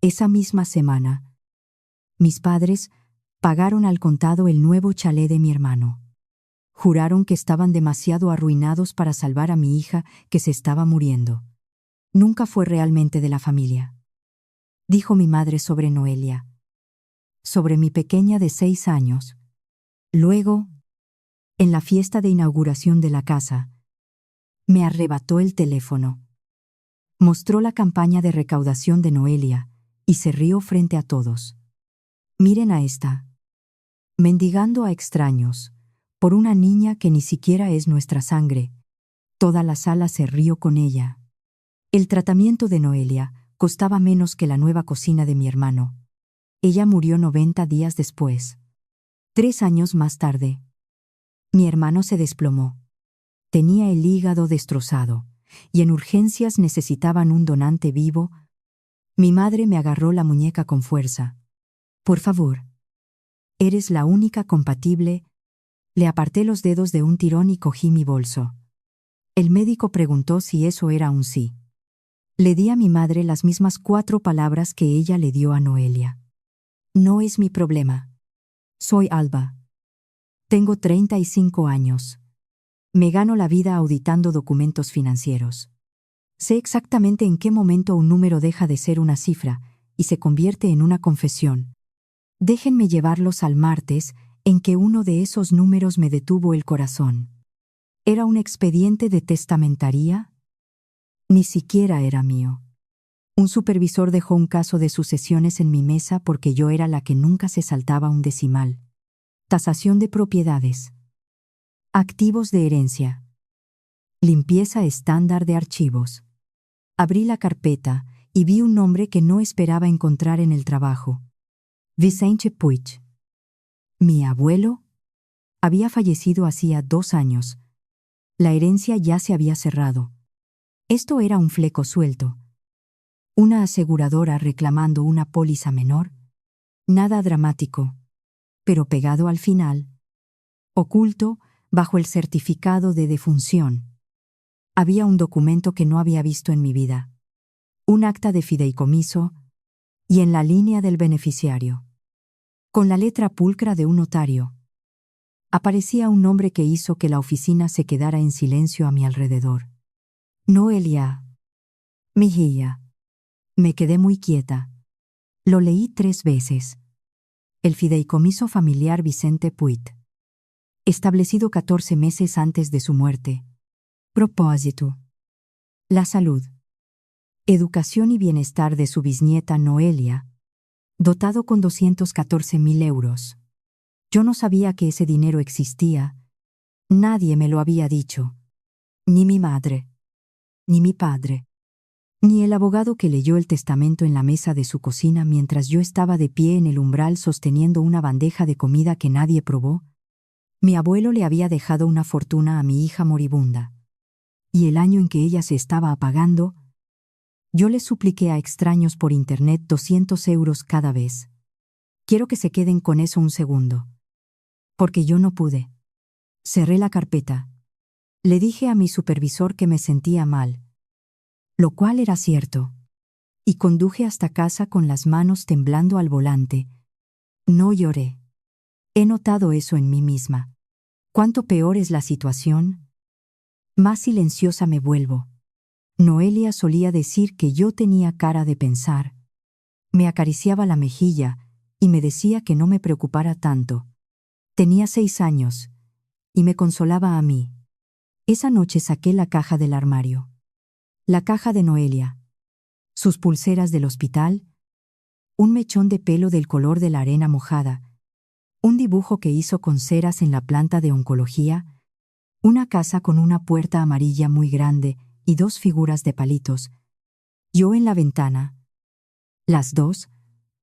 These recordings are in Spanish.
Esa misma semana, mis padres pagaron al contado el nuevo chalet de mi hermano. Juraron que estaban demasiado arruinados para salvar a mi hija que se estaba muriendo. Nunca fue realmente de la familia. Dijo mi madre sobre Noelia. Sobre mi pequeña de 6 años. Luego, en la fiesta de inauguración de la casa, me arrebató el teléfono. Mostró la campaña de recaudación de Noelia y se rió frente a todos. Miren a esta. Mendigando a extraños, por una niña que ni siquiera es nuestra sangre. Toda la sala se rió con ella. El tratamiento de Noelia costaba menos que la nueva cocina de mi hermano. Ella murió 90 días después. 3 años más tarde, mi hermano se desplomó. Tenía el hígado destrozado y en urgencias necesitaban un donante vivo. Mi madre me agarró la muñeca con fuerza. Por favor. Eres la única compatible. Le aparté los dedos de un tirón y cogí mi bolso. El médico preguntó si eso era un sí. Le di a mi madre las mismas 4 palabras que ella le dio a Noelia. No es mi problema. Soy Alba. Tengo 35 años. Me gano la vida auditando documentos financieros. Sé exactamente en qué momento un número deja de ser una cifra y se convierte en una confesión. Déjenme llevarlos al martes en que uno de esos números me detuvo el corazón. ¿Era un expediente de testamentaría? Ni siquiera era mío. Un supervisor dejó un caso de sucesiones en mi mesa porque yo era la que nunca se saltaba un decimal. Tasación de propiedades. Activos de herencia. Limpieza estándar de archivos. Abrí la carpeta y vi un nombre que no esperaba encontrar en el trabajo. Vicente Puig. Mi abuelo había fallecido hacía 2 años. La herencia ya se había cerrado. Esto era un fleco suelto. Una aseguradora reclamando una póliza menor. Nada dramático. Pero pegado al final. Oculto bajo el certificado de defunción. Había un documento que no había visto en mi vida. Un acta de fideicomiso y en la línea del beneficiario. Con la letra pulcra de un notario. Aparecía un nombre que hizo que la oficina se quedara en silencio a mi alrededor. Noelia. Mejía. Me quedé muy quieta. Lo leí 3 veces. El fideicomiso familiar Vicente Puig. Establecido 14 meses antes de su muerte. Propósito. La salud. Educación y bienestar de su bisnieta Noelia. Dotado con 214.000 euros. Yo no sabía que ese dinero existía. Nadie me lo había dicho. Ni mi madre. Ni mi padre. Ni el abogado que leyó el testamento en la mesa de su cocina mientras yo estaba de pie en el umbral sosteniendo una bandeja de comida que nadie probó. Mi abuelo le había dejado una fortuna a mi hija moribunda. Y el año en que ella se estaba apagando, yo le supliqué a extraños por internet 200 euros cada vez. Quiero que se queden con eso un segundo. Porque yo no pude. Cerré la carpeta. Le dije a mi supervisor que me sentía mal. Lo cual era cierto. Y conduje hasta casa con las manos temblando al volante. No lloré. He notado eso en mí misma. ¿Cuánto peor es la situación? Más silenciosa me vuelvo. Noelia solía decir que yo tenía cara de pensar. Me acariciaba la mejilla y me decía que no me preocupara tanto. Tenía 6 años y me consolaba a mí. Esa noche saqué la caja del armario. La caja de Noelia. Sus pulseras del hospital. Un mechón de pelo del color de la arena mojada. Un dibujo que hizo con ceras en la planta de oncología. Una casa con una puerta amarilla muy grande y 2 figuras de palitos. Yo en la ventana. Las 2,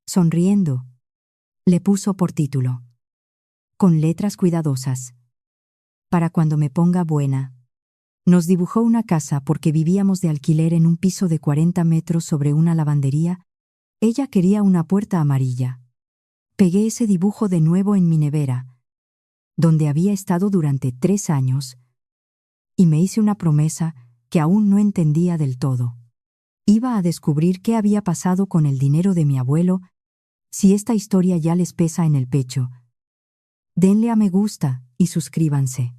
sonriendo. Le puso por título. Con letras cuidadosas. Para cuando me ponga buena. Nos dibujó una casa porque vivíamos de alquiler en un piso de 40 metros sobre una lavandería. Ella quería una puerta amarilla. Pegué ese dibujo de nuevo en mi nevera, donde había estado durante 3 años, y me hice una promesa que aún no entendía del todo. Iba a descubrir qué había pasado con el dinero de mi abuelo. Si esta historia ya les pesa en el pecho, denle a me gusta y suscríbanse.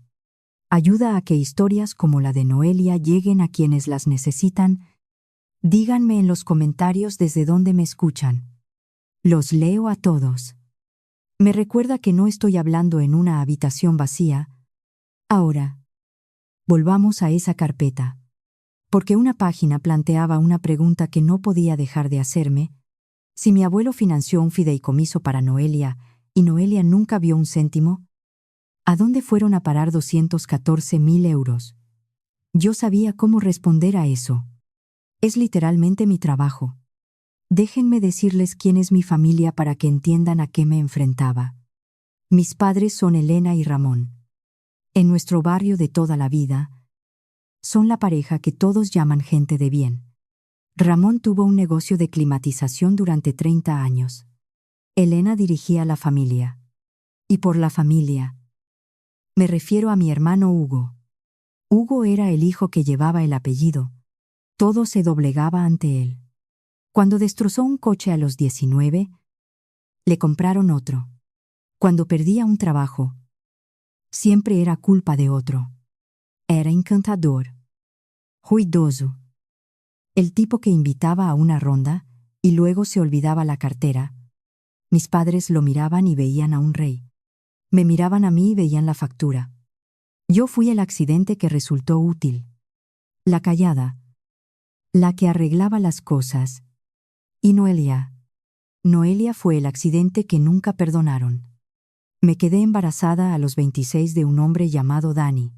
Ayuda a que historias como la de Noelia lleguen a quienes las necesitan. Díganme en los comentarios desde dónde me escuchan. Los leo a todos. Me recuerda que no estoy hablando en una habitación vacía. Ahora, volvamos a esa carpeta. Porque una página planteaba una pregunta que no podía dejar de hacerme. Si mi abuelo financió un fideicomiso para Noelia y Noelia nunca vio un céntimo, ¿a dónde fueron a parar 214.000 euros? Yo sabía cómo responder a eso. Es literalmente mi trabajo. Déjenme decirles quién es mi familia para que entiendan a qué me enfrentaba. Mis padres son Elena y Ramón. En nuestro barrio de toda la vida, son la pareja que todos llaman gente de bien. Ramón tuvo un negocio de climatización durante 30 años. Elena dirigía la familia. Y por la familia, me refiero a mi hermano Hugo. Hugo era el hijo que llevaba el apellido. Todo se doblegaba ante él. Cuando destrozó un coche a los 19, le compraron otro. Cuando perdía un trabajo, siempre era culpa de otro. Era encantador, ruidoso. El tipo que invitaba a una ronda y luego se olvidaba la cartera. Mis padres lo miraban y veían a un rey. Me miraban a mí y veían la factura. Yo fui el accidente que resultó útil. La callada. La que arreglaba las cosas. Y Noelia. Noelia fue el accidente que nunca perdonaron. Me quedé embarazada a los 26 de un hombre llamado Dani.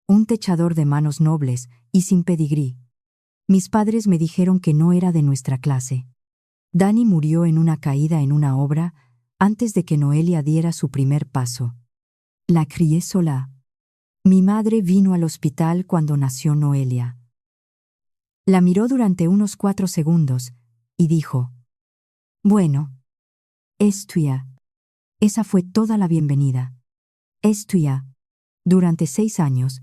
Un techador de manos nobles y sin pedigrí. Mis padres me dijeron que no era de nuestra clase. Dani murió en una caída en una obra antes de que Noelia diera su primer paso. La crié sola. Mi madre vino al hospital cuando nació Noelia. La miró durante unos 4 segundos y dijo: «Bueno, es tuya». Esa fue toda la bienvenida. Es tuya. Durante 6 años,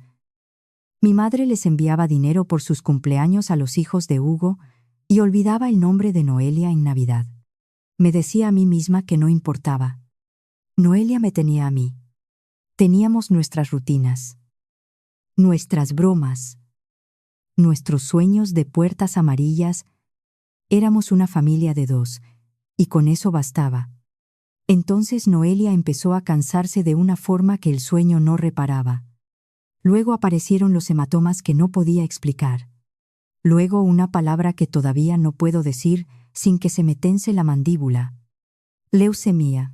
mi madre les enviaba dinero por sus cumpleaños a los hijos de Hugo y olvidaba el nombre de Noelia en Navidad. Me decía a mí misma que no importaba. Noelia me tenía a mí. Teníamos nuestras rutinas, nuestras bromas, nuestros sueños de puertas amarillas. Éramos una familia de 2, y con eso bastaba. Entonces Noelia empezó a cansarse de una forma que el sueño no reparaba. Luego aparecieron los hematomas que no podía explicar. Luego una palabra que todavía no puedo decir sin que se me tense la mandíbula. Leucemia.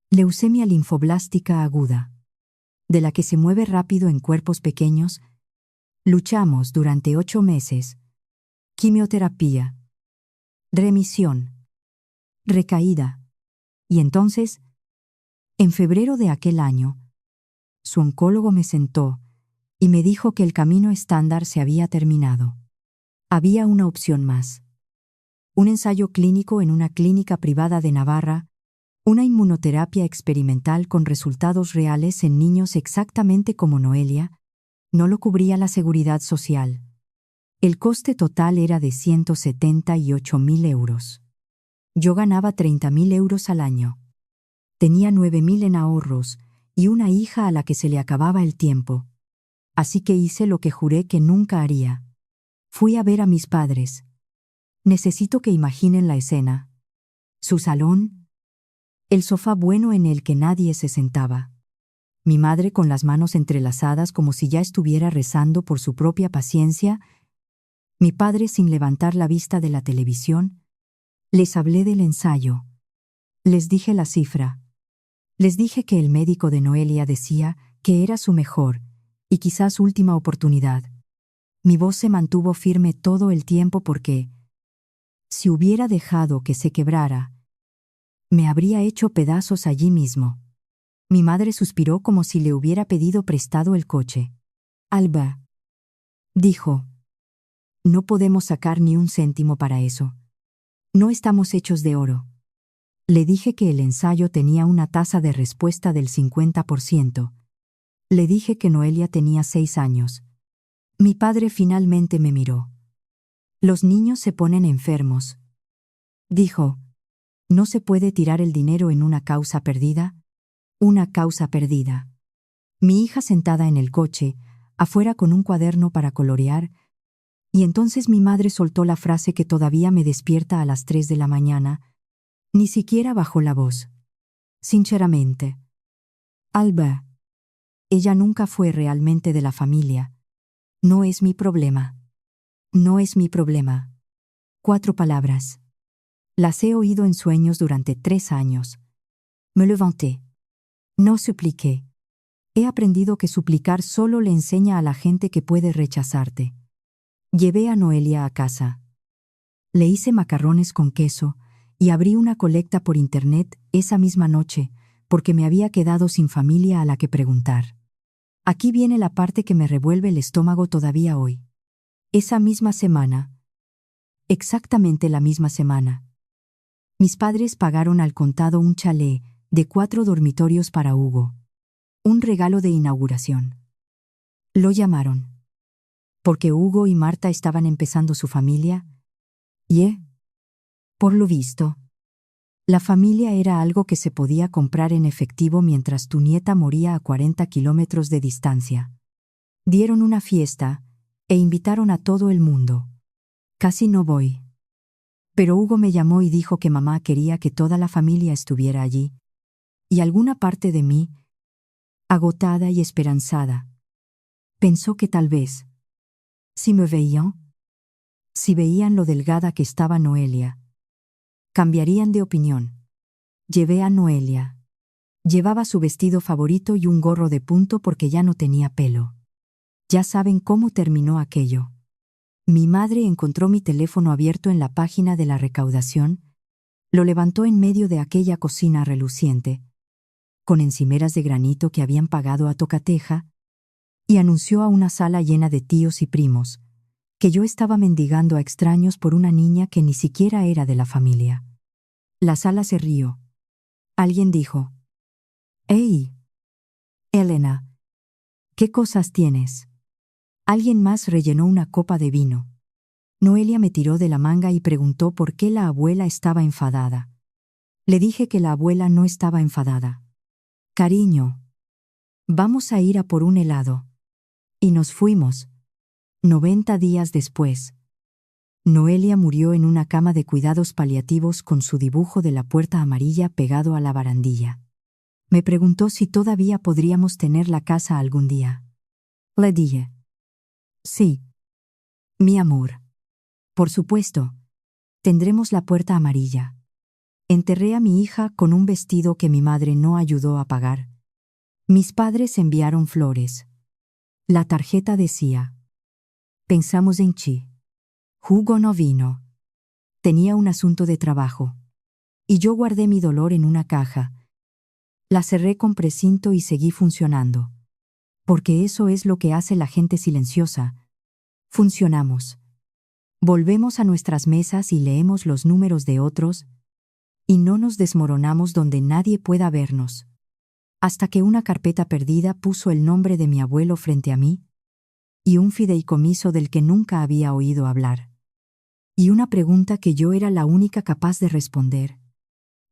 Leucemia linfoblástica aguda, de la que se mueve rápido en cuerpos pequeños. Luchamos durante 8 meses. Quimioterapia. Remisión. Recaída. Y entonces, en febrero de aquel año, su oncólogo me sentó y me dijo que el camino estándar se había terminado. Había una opción más. Un ensayo clínico en una clínica privada de Navarra, una inmunoterapia experimental con resultados reales en niños exactamente como Noelia, no lo cubría la seguridad social. El coste total era de 178.000 euros. Yo ganaba 30.000 euros al año. Tenía 9.000 en ahorros y una hija a la que se le acababa el tiempo. Así que hice lo que juré que nunca haría. Fui a ver a mis padres. Necesito que imaginen la escena. Su salón, el sofá bueno en el que nadie se sentaba. Mi madre con las manos entrelazadas como si ya estuviera rezando por su propia paciencia. Mi padre sin levantar la vista de la televisión. Les hablé del ensayo. Les dije la cifra. Les dije que el médico de Noelia decía que era su mejor y quizás última oportunidad. Mi voz se mantuvo firme todo el tiempo porque, si hubiera dejado que se quebrara, me habría hecho pedazos allí mismo. Mi madre suspiró como si le hubiera pedido prestado el coche. Alba, dijo, no podemos sacar ni un céntimo para eso. No estamos hechos de oro. Le dije que el ensayo tenía una tasa de respuesta del 50%. Le dije que Noelia tenía 6 años. Mi padre finalmente me miró. Los niños se ponen enfermos. Dijo, ¿no se puede tirar el dinero en una causa perdida? Una causa perdida. Mi hija sentada en el coche, afuera con un cuaderno para colorear, y entonces mi madre soltó la frase que todavía me despierta a las 3 de la mañana, ni siquiera bajó la voz. Sinceramente. Alba. Ella nunca fue realmente de la familia. No es mi problema. No es mi problema. 4 palabras. Las he oído en sueños durante 3 años. Me levanté. No supliqué. He aprendido que suplicar solo le enseña a la gente que puede rechazarte. Llevé a Noelia a casa. Le hice macarrones con queso y abrí una colecta por internet esa misma noche porque me había quedado sin familia a la que preguntar. Aquí viene la parte que me revuelve el estómago todavía hoy. Esa misma semana, exactamente la misma semana, mis padres pagaron al contado un chalet de 4 dormitorios para Hugo. Un regalo de inauguración. Lo llamaron. Porque Hugo y Marta estaban empezando su familia. Por lo visto, la familia era algo que se podía comprar en efectivo mientras tu nieta moría a 40 kilómetros de distancia. Dieron una fiesta e invitaron a todo el mundo. Casi no voy. Pero Hugo me llamó y dijo que mamá quería que toda la familia estuviera allí. Y alguna parte de mí, agotada y esperanzada, pensó que tal vez, si me veían, si veían lo delgada que estaba Noelia, cambiarían de opinión. Llevé a Noelia. Llevaba su vestido favorito y un gorro de punto porque ya no tenía pelo. Ya saben cómo terminó aquello. Mi madre encontró mi teléfono abierto en la página de la recaudación, lo levantó en medio de aquella cocina reluciente, con encimeras de granito que habían pagado a tocateja, y anunció a una sala llena de tíos y primos, que yo estaba mendigando a extraños por una niña que ni siquiera era de la familia. La sala se rió. Alguien dijo, «¡Hey! Elena, ¿qué cosas tienes?» Alguien más rellenó una copa de vino. Noelia me tiró de la manga y preguntó por qué la abuela estaba enfadada. Le dije que la abuela no estaba enfadada. «Cariño, vamos a ir a por un helado». Y nos fuimos. 90 días después. Noelia murió en una cama de cuidados paliativos con su dibujo de la puerta amarilla pegado a la barandilla. Me preguntó si todavía podríamos tener la casa algún día. Le dije, sí. Mi amor. Por supuesto. Tendremos la puerta amarilla. Enterré a mi hija con un vestido que mi madre no ayudó a pagar. Mis padres enviaron flores. La tarjeta decía, pensamos en ti. Hugo no vino. Tenía un asunto de trabajo. Y yo guardé mi dolor en una caja. La cerré con precinto y seguí funcionando. Porque eso es lo que hace la gente silenciosa. Funcionamos. Volvemos a nuestras mesas y leemos los números de otros, y no nos desmoronamos donde nadie pueda vernos. Hasta que una carpeta perdida puso el nombre de mi abuelo frente a mí, y un fideicomiso del que nunca había oído hablar. Y una pregunta que yo era la única capaz de responder.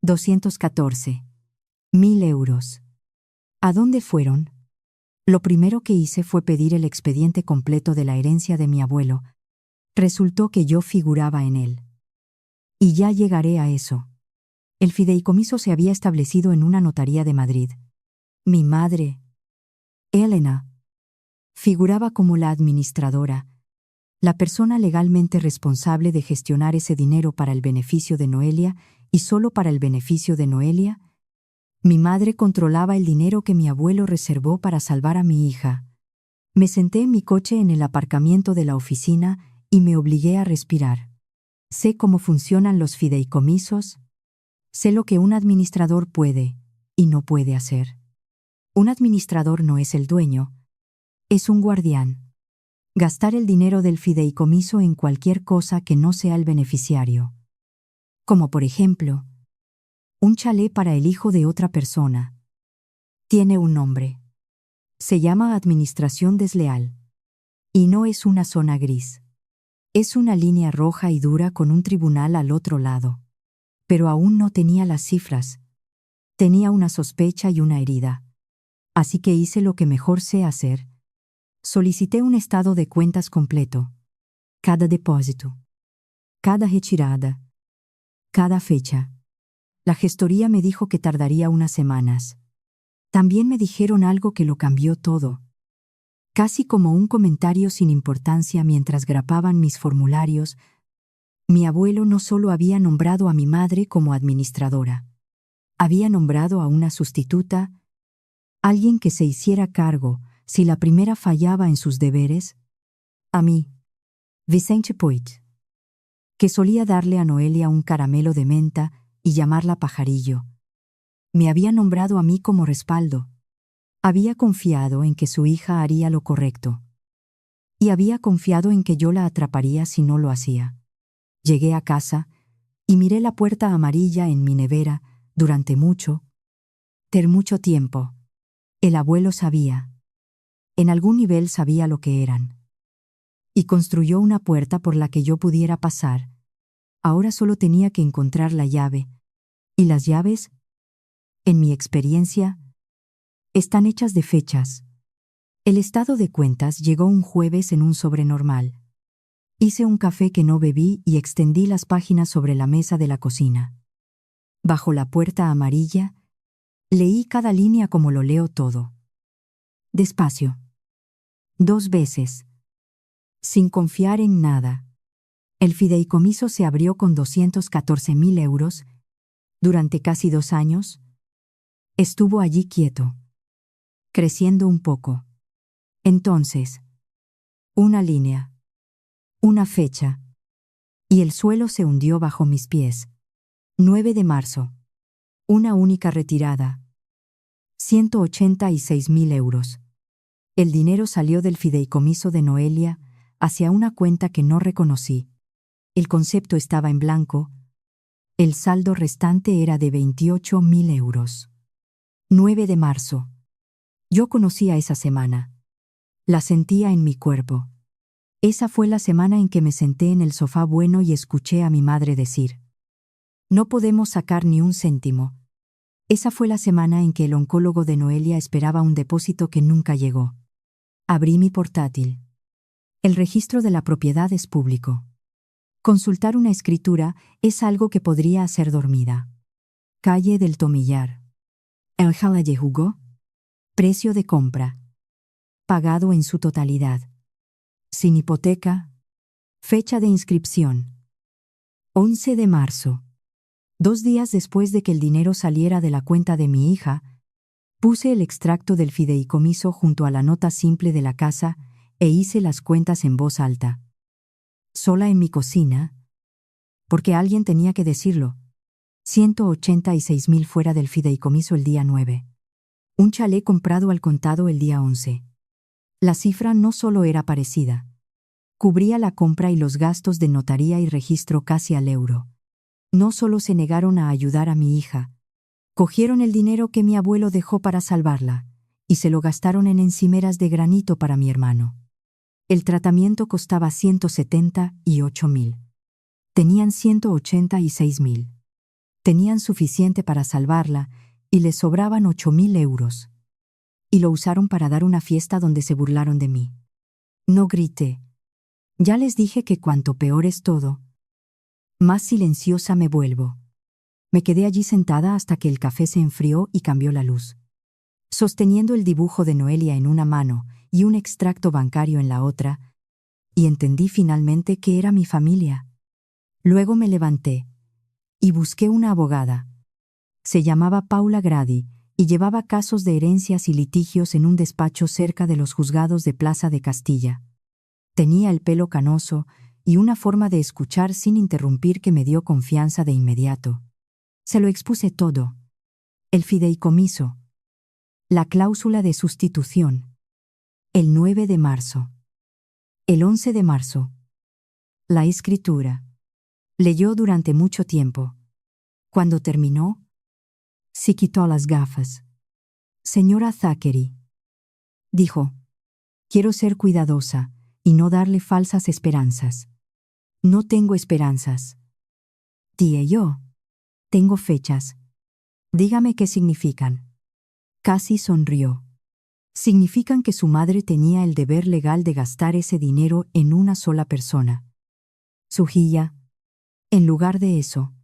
214. 1000 euros. ¿A dónde fueron? Lo primero que hice fue pedir el expediente completo de la herencia de mi abuelo. Resultó que yo figuraba en él. Y ya llegaré a eso. El fideicomiso se había establecido en una notaría de Madrid. Mi madre, Elena, figuraba como la administradora, la persona legalmente responsable de gestionar ese dinero para el beneficio de Noelia y solo para el beneficio de Noelia. Mi madre controlaba el dinero que mi abuelo reservó para salvar a mi hija. Me senté en mi coche en el aparcamiento de la oficina y me obligué a respirar. Sé cómo funcionan los fideicomisos. Sé lo que un administrador puede y no puede hacer. Un administrador no es el dueño, es un guardián. Gastar el dinero del fideicomiso en cualquier cosa que no sea el beneficiario. Como por ejemplo, un chalet para el hijo de otra persona. Tiene un nombre. Se llama administración desleal. Y no es una zona gris. Es una línea roja y dura con un tribunal al otro lado. Pero aún no tenía las cifras. Tenía una sospecha y una herida. Así que hice lo que mejor sé hacer. Solicité un estado de cuentas completo. Cada depósito. Cada retirada. Cada fecha. La gestoría me dijo que tardaría unas semanas. También me dijeron algo que lo cambió todo. Casi como un comentario sin importancia mientras grapaban mis formularios, mi abuelo no solo había nombrado a mi madre como administradora, había nombrado a una sustituta, alguien que se hiciera cargo si la primera fallaba en sus deberes, a mí, Vicente Puig, que solía darle a Noelia un caramelo de menta y llamarla pajarillo. Me había nombrado a mí como respaldo. Había confiado en que su hija haría lo correcto. Y había confiado en que yo la atraparía si no lo hacía. Llegué a casa y miré la puerta amarilla en mi nevera durante mucho tiempo. El abuelo sabía. En algún nivel sabía lo que eran. Y construyó una puerta por la que yo pudiera pasar. Ahora solo tenía que encontrar la llave. Y las llaves, en mi experiencia, están hechas de fechas. El estado de cuentas llegó un jueves en un sobre normal. Hice un café que no bebí y extendí las páginas sobre la mesa de la cocina. Bajo la puerta amarilla, leí cada línea como lo leo todo. Despacio. 2 veces. Sin confiar en nada. El fideicomiso se abrió con 214.000 euros. Durante casi 2 años, estuvo allí quieto, creciendo un poco. Entonces, una línea, una fecha, y el suelo se hundió bajo mis pies. 9 de marzo. Una única retirada. 186.000 euros. El dinero salió del fideicomiso de Noelia hacia una cuenta que no reconocí. El concepto estaba en blanco. El saldo restante era de 28.000 euros. 9 de marzo. Yo conocía esa semana. La sentía en mi cuerpo. Esa fue la semana en que me senté en el sofá bueno y escuché a mi madre decir: no podemos sacar ni un céntimo. Esa fue la semana en que el oncólogo de Noelia esperaba un depósito que nunca llegó. Abrí mi portátil. El registro de la propiedad es público. Consultar una escritura es algo que podría hacer dormida. Calle del Tomillar. El Jalaye Hugo. Precio de compra. Pagado en su totalidad. Sin hipoteca. Fecha de inscripción. 11 de marzo. 2 días después de que el dinero saliera de la cuenta de mi hija, puse el extracto del fideicomiso junto a la nota simple de la casa e hice las cuentas en voz alta. Sola en mi cocina, porque alguien tenía que decirlo. 186.000 fuera del fideicomiso el día 9. Un chalet comprado al contado el día 11. La cifra no solo era parecida. Cubría la compra y los gastos de notaría y registro casi al euro. No solo se negaron a ayudar a mi hija, cogieron el dinero que mi abuelo dejó para salvarla y se lo gastaron en encimeras de granito para mi hermano. El tratamiento costaba 178.000. Tenían 186.000. Tenían suficiente para salvarla y les sobraban 8.000 euros. Y lo usaron para dar una fiesta donde se burlaron de mí. No grité. Ya les dije que cuanto peor es todo, más silenciosa me vuelvo. Me quedé allí sentada hasta que el café se enfrió y cambió la luz. Sosteniendo el dibujo de Noelia en una mano y un extracto bancario en la otra, y entendí finalmente que era mi familia. Luego me levanté y busqué una abogada. Se llamaba Paula Gradi y llevaba casos de herencias y litigios en un despacho cerca de los juzgados de Plaza de Castilla. Tenía el pelo canoso y una forma de escuchar sin interrumpir que me dio confianza de inmediato. Se lo expuse todo. El fideicomiso. La cláusula de sustitución. El 9 de marzo. El 11 de marzo. La escritura. Leyó durante mucho tiempo. Cuando terminó, se quitó las gafas. Señora Thackeray, dijo, quiero ser cuidadosa y no darle falsas esperanzas. No tengo esperanzas. Tía, yo tengo fechas. Dígame qué significan. Casi sonrió. Significan que su madre tenía el deber legal de gastar ese dinero en una sola persona. Sujilla, en lugar de eso,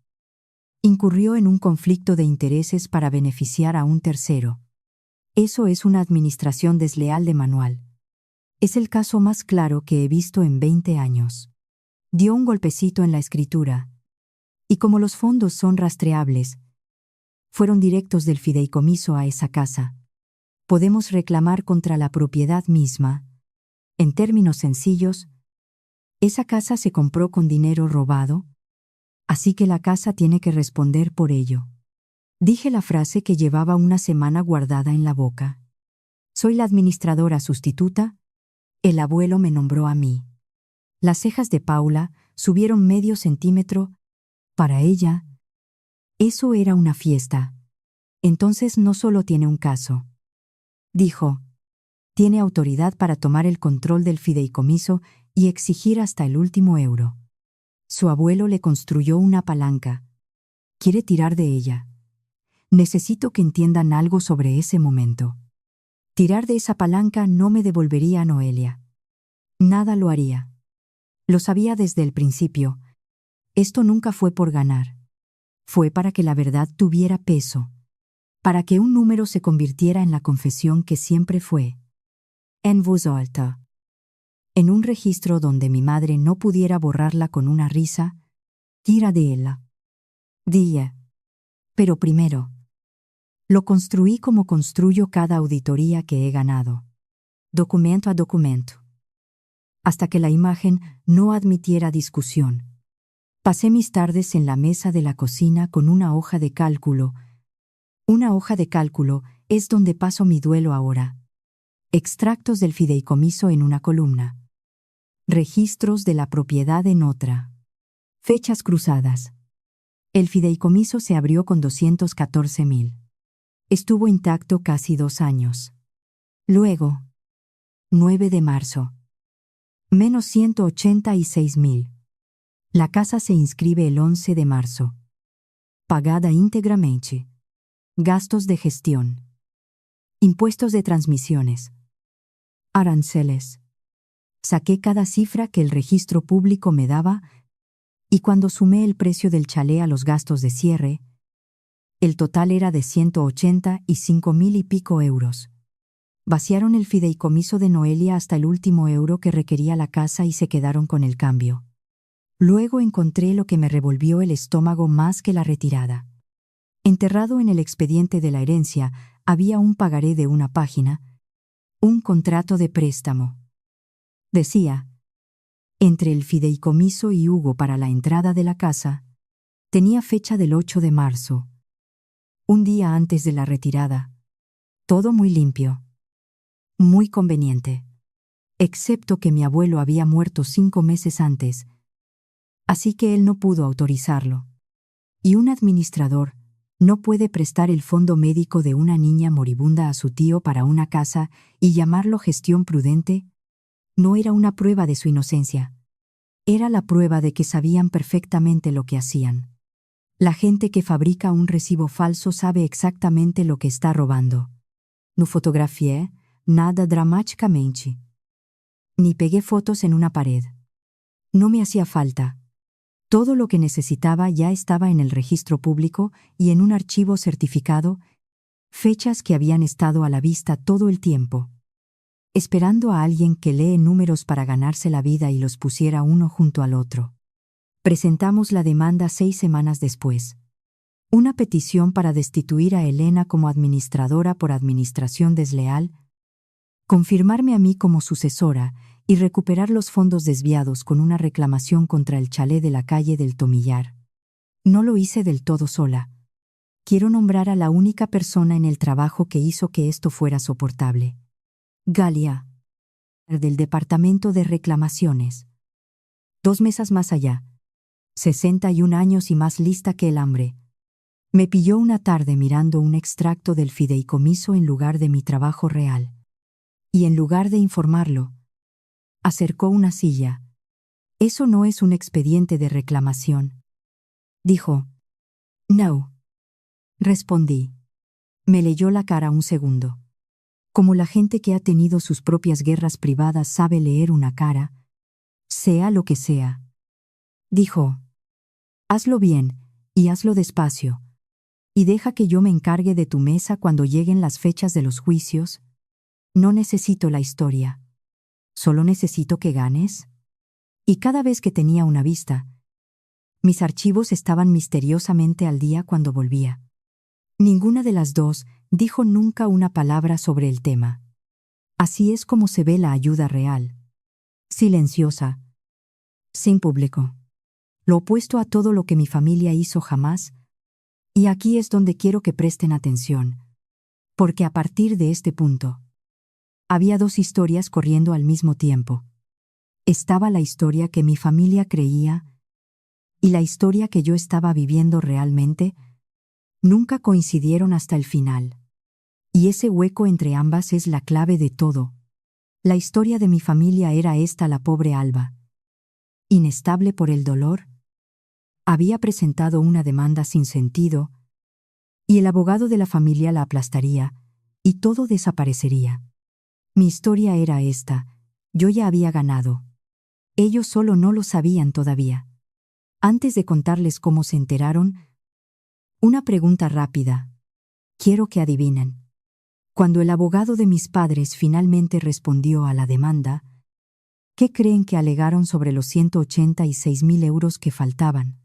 incurrió en un conflicto de intereses para beneficiar a un tercero. Eso es una administración desleal de manual. Es el caso más claro que he visto en 20 años. Dio un golpecito en la escritura. Y como los fondos son rastreables, fueron directos del fideicomiso a esa casa. Podemos reclamar contra la propiedad misma. En términos sencillos, esa casa se compró con dinero robado, así que la casa tiene que responder por ello. Dije la frase que llevaba una semana guardada en la boca. Soy la administradora sustituta. El abuelo me nombró a mí. Las cejas de Paula subieron medio centímetro. Para ella, eso era una fiesta. Entonces no solo tiene un caso. Dijo, tiene autoridad para tomar el control del fideicomiso y exigir hasta el último euro. Su abuelo le construyó una palanca. Quiere tirar de ella. Necesito que entiendan algo sobre ese momento. Tirar de esa palanca no me devolvería a Noelia. Nada lo haría. Lo sabía desde el principio. Esto nunca fue por ganar. Fue para que la verdad tuviera peso. Para que un número se convirtiera en la confesión que siempre fue. En voz alta. En un registro donde mi madre no pudiera borrarla con una risa. Tira de ella. Dije. Pero primero. Lo construí como construyo cada auditoría que he ganado. Documento a documento. Hasta que la imagen no admitiera discusión. Pasé mis tardes en la mesa de la cocina con una hoja de cálculo. Una hoja de cálculo es donde paso mi duelo ahora. Extractos del fideicomiso en una columna. Registros de la propiedad en otra. Fechas cruzadas. El fideicomiso se abrió con 214,000. Estuvo intacto casi 2 años. Luego, 9 de marzo. Menos 186,000. La casa se inscribe el 11 de marzo. Pagada íntegramente. Gastos de gestión. Impuestos de transmisiones. Aranceles. Saqué cada cifra que el registro público me daba y cuando sumé el precio del chalet a los gastos de cierre, el total era de 185,000 y pico euros. Vaciaron el fideicomiso de Noelia hasta el último euro que requería la casa y se quedaron con el cambio. Luego encontré lo que me revolvió el estómago más que la retirada. Enterrado en el expediente de la herencia había un pagaré de una página, un contrato de préstamo. Decía, entre el fideicomiso y Hugo para la entrada de la casa, tenía fecha del 8 de marzo, un día antes de la retirada. Todo muy limpio. Muy conveniente. Excepto que mi abuelo había muerto 5 meses antes, así que él no pudo autorizarlo. Y un administrador no puede prestar el fondo médico de una niña moribunda a su tío para una casa y llamarlo gestión prudente. No era una prueba de su inocencia. Era la prueba de que sabían perfectamente lo que hacían. La gente que fabrica un recibo falso sabe exactamente lo que está robando. No fotografié nada dramáticamente. Ni pegué fotos en una pared. No me hacía falta. Todo lo que necesitaba ya estaba en el registro público y en un archivo certificado, fechas que habían estado a la vista todo el tiempo. Esperando a alguien que lee números para ganarse la vida y los pusiera uno junto al otro. Presentamos la demanda 6 semanas después. Una petición para destituir a Elena como administradora por administración desleal, confirmarme a mí como sucesora y recuperar los fondos desviados con una reclamación contra el chalet de la calle del Tomillar. No lo hice del todo sola. Quiero nombrar a la única persona en el trabajo que hizo que esto fuera soportable. Galia, del Departamento de Reclamaciones. 2 mesas más allá. 61 años y más lista que el hambre. Me pilló una tarde mirando un extracto del fideicomiso en lugar de mi trabajo real. Y en lugar de informarlo, acercó una silla, Eso no es un expediente de reclamación. Dijo. No. Respondí. Me leyó la cara un segundo. Como la gente que ha tenido sus propias guerras privadas sabe leer una cara, sea lo que sea. Dijo. Hazlo bien, y hazlo despacio. Y deja que yo me encargue de tu mesa cuando lleguen las fechas de los juicios. No necesito la historia. Solo necesito que ganes. Y cada vez que tenía una vista, mis archivos estaban misteriosamente al día cuando volvía. Ninguna de las dos dijo nunca una palabra sobre el tema. Así es como se ve la ayuda real. Silenciosa. Sin público. Lo opuesto a todo lo que mi familia hizo jamás. Y aquí es donde quiero que presten atención. Porque a partir de este punto, había dos historias corriendo al mismo tiempo. Estaba la historia que mi familia creía y la historia que yo estaba viviendo realmente. Nunca coincidieron hasta el final. Y ese hueco entre ambas es la clave de todo. La historia de mi familia era esta: la pobre Alba, inestable por el dolor, había presentado una demanda sin sentido, y el abogado de la familia la aplastaría, y todo desaparecería. Mi historia era esta: yo ya había ganado. Ellos solo no lo sabían todavía. Antes de contarles cómo se enteraron, una pregunta rápida. Quiero que adivinen. Cuando el abogado de mis padres finalmente respondió a la demanda, ¿qué creen que alegaron sobre los 186.000 euros que faltaban?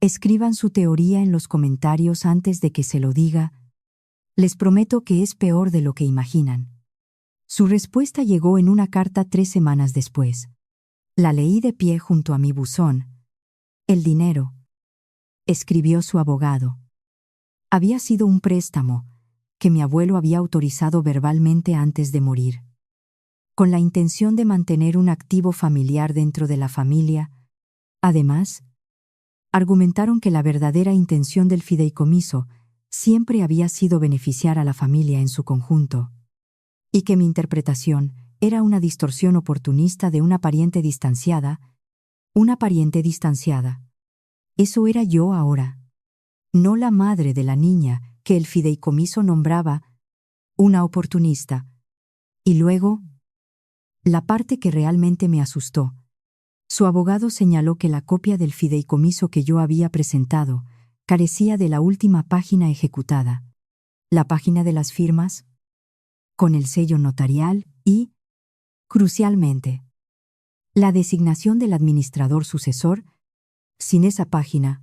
Escriban su teoría en los comentarios antes de que se lo diga. Les prometo que es peor de lo que imaginan. Su respuesta llegó en una carta 3 semanas después. La leí de pie junto a mi buzón. El dinero, escribió su abogado, había sido un préstamo que mi abuelo había autorizado verbalmente antes de morir, con la intención de mantener un activo familiar dentro de la familia. Además, argumentaron que la verdadera intención del fideicomiso siempre había sido beneficiar a la familia en su conjunto, y que mi interpretación era una distorsión oportunista de una pariente distanciada. Una pariente distanciada. Eso era yo ahora. No la madre de la niña que el fideicomiso nombraba una oportunista. Y luego, la parte que realmente me asustó. Su abogado señaló que la copia del fideicomiso que yo había presentado carecía de la última página ejecutada, la página de las firmas, con el sello notarial y, crucialmente, la designación del administrador sucesor. Sin esa página,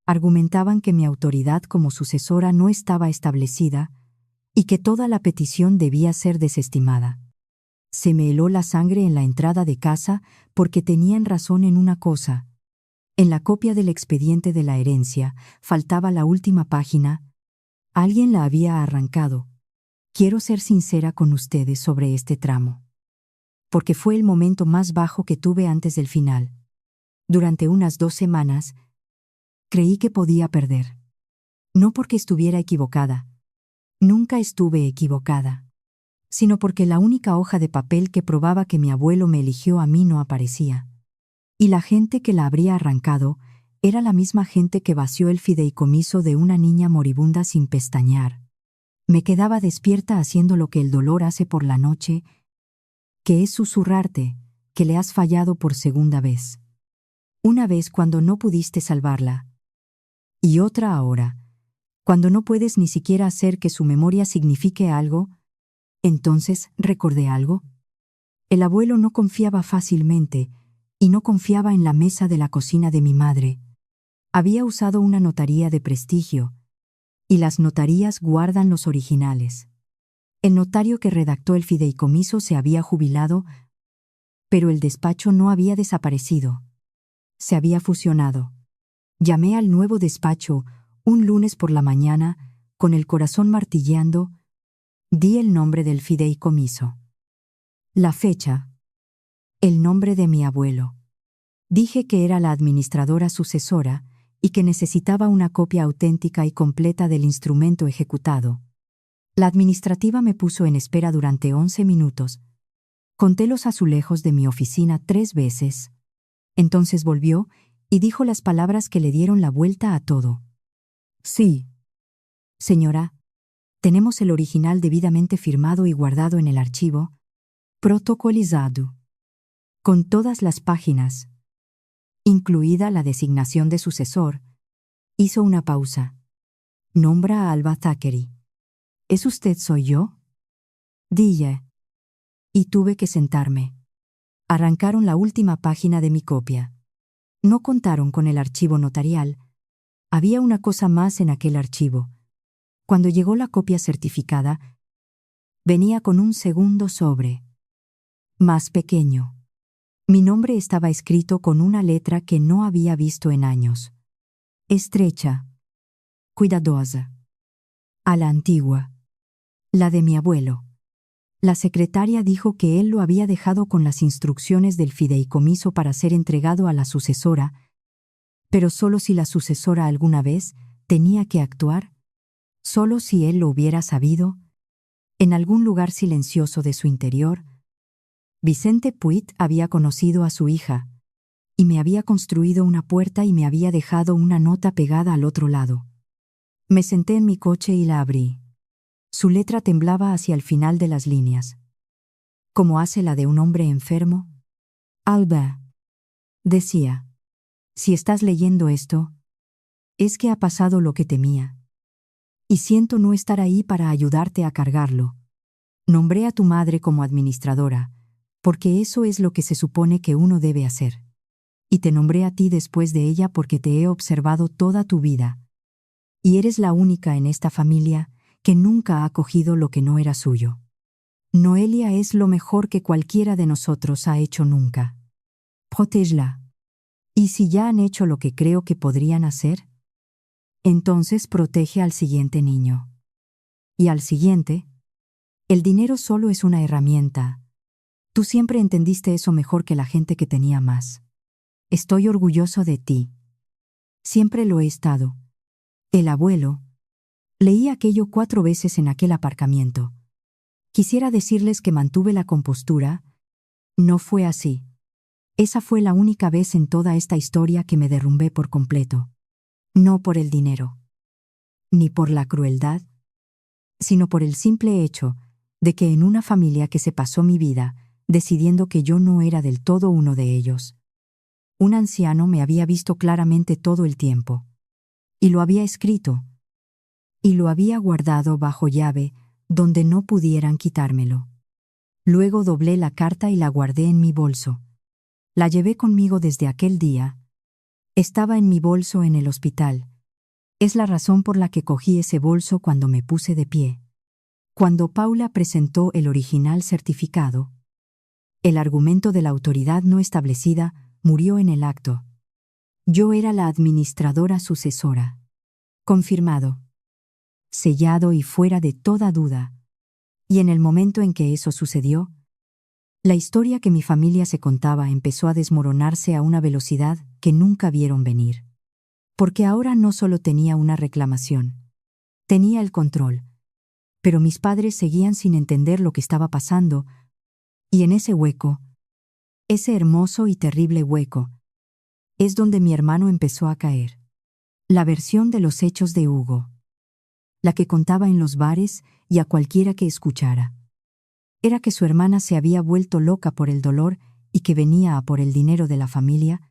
argumentaban que mi autoridad como sucesora no estaba establecida y que toda la petición debía ser desestimada. Se me heló la sangre en la entrada de casa porque tenían razón en una cosa. En la copia del expediente de la herencia faltaba la última página. Alguien la había arrancado. Quiero ser sincera con ustedes sobre este tramo, porque fue el momento más bajo que tuve antes del final. Durante unas 2 semanas, creí que podía perder. No porque estuviera equivocada. Nunca estuve equivocada. Sino porque la única hoja de papel que probaba que mi abuelo me eligió a mí no aparecía. Y la gente que la habría arrancado era la misma gente que vació el fideicomiso de una niña moribunda sin pestañear. Me quedaba despierta haciendo lo que el dolor hace por la noche, que es susurrarte que le has fallado por segunda vez. Una vez cuando no pudiste salvarla. Y otra ahora, cuando no puedes ni siquiera hacer que su memoria signifique algo. Entonces, ¿recordé algo? El abuelo no confiaba fácilmente, y no confiaba en la mesa de la cocina de mi madre. Había usado una notaría de prestigio, y las notarías guardan los originales. El notario que redactó el fideicomiso se había jubilado, pero el despacho no había desaparecido. Se había fusionado. Llamé al nuevo despacho un lunes por la mañana, con el corazón martilleando. Di el nombre del fideicomiso. La fecha. El nombre de mi abuelo. Dije que era la administradora sucesora y que necesitaba una copia auténtica y completa del instrumento ejecutado. La administrativa me puso en espera durante 11 minutos. Conté los azulejos de mi oficina 3 veces. Entonces volvió y dijo las palabras que le dieron la vuelta a todo. Sí. Señora, tenemos el original debidamente firmado y guardado en el archivo, protocolizado, con todas las páginas, incluida la designación de sucesor. Hizo una pausa. Nombra a Alba Thackeray. ¿Es usted soy yo? Dije. Y tuve que sentarme. Arrancaron la última página de mi copia. No contaron con el archivo notarial. Había una cosa más en aquel archivo. Cuando llegó la copia certificada, venía con un segundo sobre, más pequeño. Mi nombre estaba escrito con una letra que no había visto en años. Estrecha, cuidadosa. A la antigua. La de mi abuelo. La secretaria dijo que él lo había dejado con las instrucciones del fideicomiso para ser entregado a la sucesora, pero solo si la sucesora alguna vez tenía que actuar, solo si él lo hubiera sabido, en algún lugar silencioso de su interior. Vicente Puig había conocido a su hija, y me había construido una puerta y me había dejado una nota pegada al otro lado. Me senté en mi coche y la abrí. Su letra temblaba hacia el final de las líneas. Como hace la de un hombre enfermo. Alba, decía, si estás leyendo esto, es que ha pasado lo que temía. Y siento no estar ahí para ayudarte a cargarlo. Nombré a tu madre como administradora, porque eso es lo que se supone que uno debe hacer. Y te nombré a ti después de ella porque te he observado toda tu vida. Y eres la única en esta familia que nunca ha cogido lo que no era suyo. Noelia es lo mejor que cualquiera de nosotros ha hecho nunca. Protégela. ¿Y si ya han hecho lo que creo que podrían hacer? Entonces protege al siguiente niño. Y al siguiente. El dinero solo es una herramienta. Tú siempre entendiste eso mejor que la gente que tenía más. Estoy orgulloso de ti. Siempre lo he estado. El abuelo. Leí aquello 4 veces en aquel aparcamiento. Quisiera decirles que mantuve la compostura. No fue así. Esa fue la única vez en toda esta historia que me derrumbé por completo. No por el dinero, ni por la crueldad, sino por el simple hecho de que en una familia que se pasó mi vida decidiendo que yo no era del todo uno de ellos, un anciano me había visto claramente todo el tiempo, y lo había escrito, y lo había guardado bajo llave donde no pudieran quitármelo. Luego doblé la carta y la guardé en mi bolso. La llevé conmigo desde aquel día. Estaba en mi bolso en el hospital. Es la razón por la que cogí ese bolso cuando me puse de pie. Cuando Paula presentó el original certificado, el argumento de la autoridad no establecida murió en el acto. Yo era la administradora sucesora. Confirmado. Sellado y fuera de toda duda. Y en el momento en que eso sucedió, la historia que mi familia se contaba empezó a desmoronarse a una velocidad que nunca vieron venir. Porque ahora no solo tenía una reclamación, tenía el control. Pero mis padres seguían sin entender lo que estaba pasando, y en ese hueco, ese hermoso y terrible hueco, es donde mi hermano empezó a caer. La versión de los hechos de Hugo. La que contaba en los bares y a cualquiera que escuchara. Era que su hermana se había vuelto loca por el dolor y que venía a por el dinero de la familia.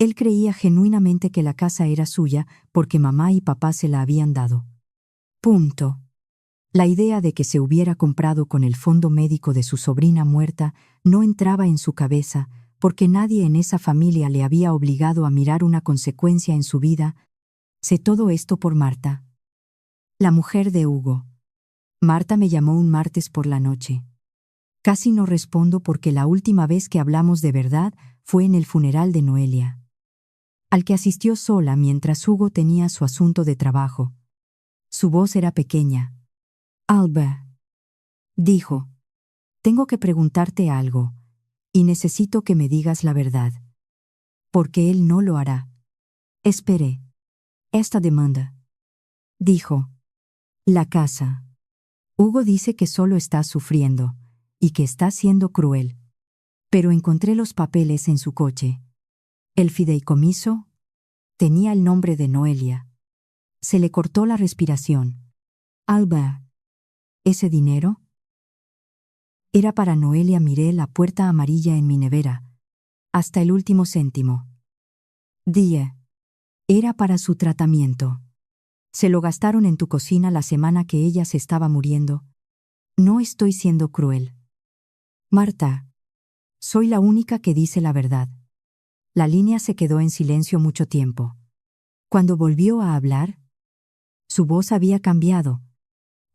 Él creía genuinamente que la casa era suya porque mamá y papá se la habían dado. Punto. La idea de que se hubiera comprado con el fondo médico de su sobrina muerta no entraba en su cabeza porque nadie en esa familia le había obligado a mirar una consecuencia en su vida. Sé todo esto por Marta, la mujer de Hugo. Marta me llamó un martes por la noche. Casi no respondo porque la última vez que hablamos de verdad fue en el funeral de Noelia, al que asistió sola mientras Hugo tenía su asunto de trabajo. Su voz era pequeña. Alba, dijo, tengo que preguntarte algo, y necesito que me digas la verdad. Porque él no lo hará. Esperé. Esta demanda. Dijo. La casa. Hugo dice que solo está sufriendo, y que está siendo cruel. Pero encontré los papeles en su coche. El fideicomiso tenía el nombre de Noelia. Se le cortó la respiración. Alba, ¿ese dinero? Era para Noelia. Miré la puerta amarilla en mi nevera, hasta el último céntimo. Die. Era para su tratamiento. Se lo gastaron en tu cocina la semana que ella se estaba muriendo. No estoy siendo cruel. Marta, soy la única que dice la verdad. La línea se quedó en silencio mucho tiempo. Cuando volvió a hablar, su voz había cambiado,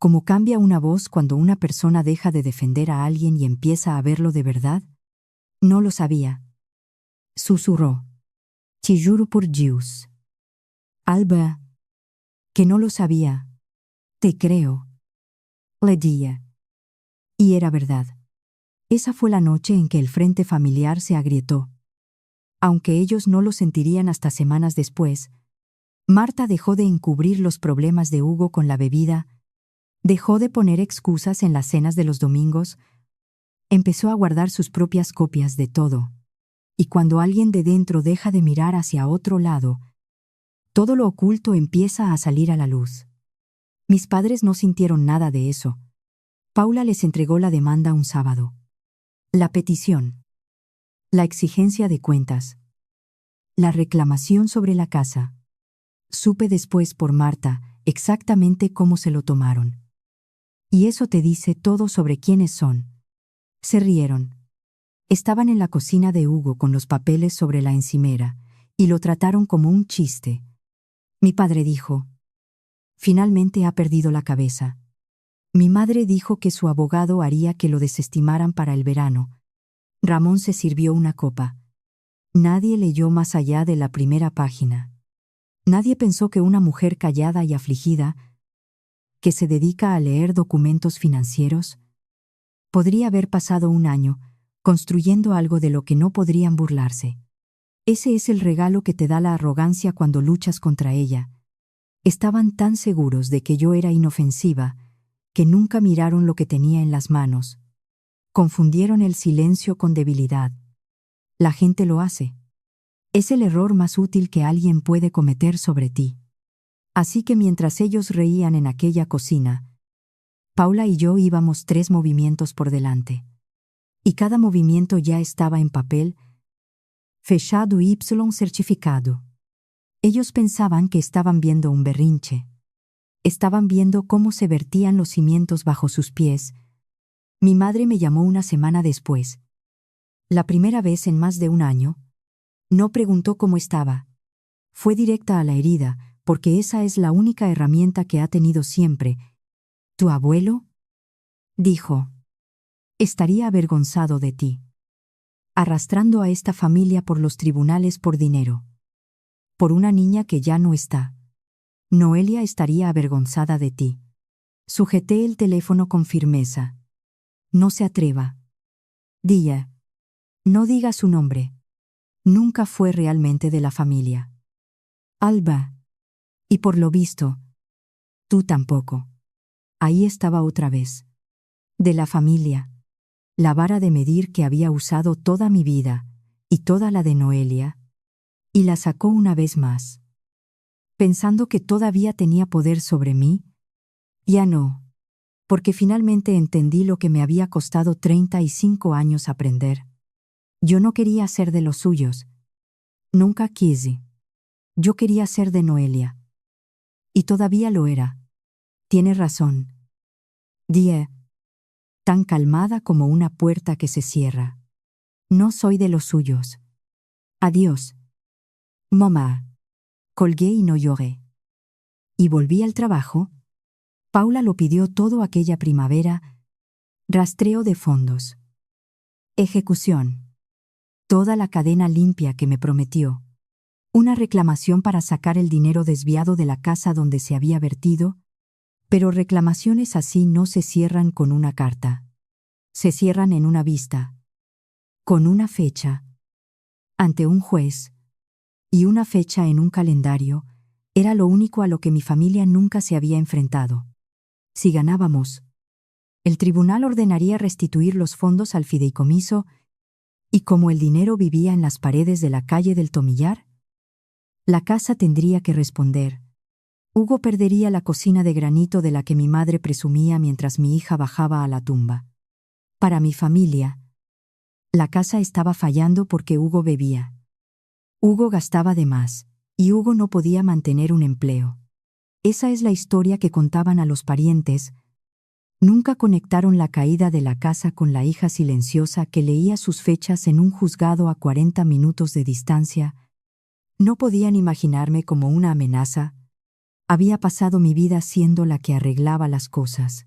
como cambia una voz cuando una persona deja de defender a alguien y empieza a verlo de verdad. No lo sabía. Susurró. Te juro por Dios. Alba, que no lo sabía. Te creo. Le dije. Y era verdad. Esa fue la noche en que el frente familiar se agrietó. Aunque ellos no lo sentirían hasta semanas después, Marta dejó de encubrir los problemas de Hugo con la bebida, dejó de poner excusas en las cenas de los domingos, empezó a guardar sus propias copias de todo. Y cuando alguien de dentro deja de mirar hacia otro lado, todo lo oculto empieza a salir a la luz. Mis padres no sintieron nada de eso. Paula les entregó la demanda un sábado. La petición. La exigencia de cuentas. La reclamación sobre la casa. Supe después por Marta exactamente cómo se lo tomaron. Y eso te dice todo sobre quiénes son. Se rieron. Estaban en la cocina de Hugo con los papeles sobre la encimera y lo trataron como un chiste. Mi padre dijo: finalmente ha perdido la cabeza. Mi madre dijo que su abogado haría que lo desestimaran para el verano. Ramón se sirvió una copa. Nadie leyó más allá de la primera página. Nadie pensó que una mujer callada y afligida, que se dedica a leer documentos financieros, podría haber pasado un año construyendo algo de lo que no podrían burlarse. Ese es el regalo que te da la arrogancia cuando luchas contra ella. Estaban tan seguros de que yo era inofensiva que nunca miraron lo que tenía en las manos. Confundieron el silencio con debilidad. La gente lo hace. Es el error más útil que alguien puede cometer sobre ti. Así que mientras ellos reían en aquella cocina, Paula y yo íbamos 3 movimientos por delante. Y cada movimiento ya estaba en papel, fechado y certificado. Ellos pensaban que estaban viendo un berrinche. Estaban viendo cómo se vertían los cimientos bajo sus pies. Mi madre me llamó una semana después. La primera vez en más de un año. No preguntó cómo estaba. Fue directa a la herida, porque esa es la única herramienta que ha tenido siempre. ¿Tu abuelo?, dijo. Estaría avergonzado de ti. Arrastrando a esta familia por los tribunales por dinero. Por una niña que ya no está. Noelia estaría avergonzada de ti. Sujeté el teléfono con firmeza. No se atreva. Día. No diga su nombre. Nunca fue realmente de la familia. Alba. Y por lo visto, tú tampoco. Ahí estaba otra vez. De la familia. La vara de medir que había usado toda mi vida, y toda la de Noelia, y la sacó una vez más. Pensando que todavía tenía poder sobre mí, ya no, porque finalmente entendí lo que me había costado 35 años aprender. Yo no quería ser de los suyos. Nunca quise. Yo quería ser de Noelia. Y todavía lo era. Tienes razón. Die. Tan calmada como una puerta que se cierra. No soy de los suyos. Adiós. Mamá. Colgué y no lloré. Y volví al trabajo. Paula lo pidió todo aquella primavera. Rastreo de fondos. Ejecución. Toda la cadena limpia que me prometió. Una reclamación para sacar el dinero desviado de la casa donde se había vertido. Pero reclamaciones así no se cierran con una carta. Se cierran en una vista. Con una fecha. Ante un juez. Y una fecha en un calendario era lo único a lo que mi familia nunca se había enfrentado. Si ganábamos, el tribunal ordenaría restituir los fondos al fideicomiso Y como el dinero vivía en las paredes de la calle del Tomillar, la casa tendría que responder. Hugo perdería la cocina de granito de la que mi madre presumía mientras mi hija bajaba a la tumba. Para mi familia, la casa estaba fallando porque Hugo bebía. Hugo gastaba de más, y Hugo no podía mantener un empleo. Esa es la historia que contaban a los parientes. Nunca conectaron la caída de la casa con la hija silenciosa que leía sus fechas en un juzgado a 40 minutos de distancia. No podían imaginarme como una amenaza. Había pasado mi vida siendo la que arreglaba las cosas.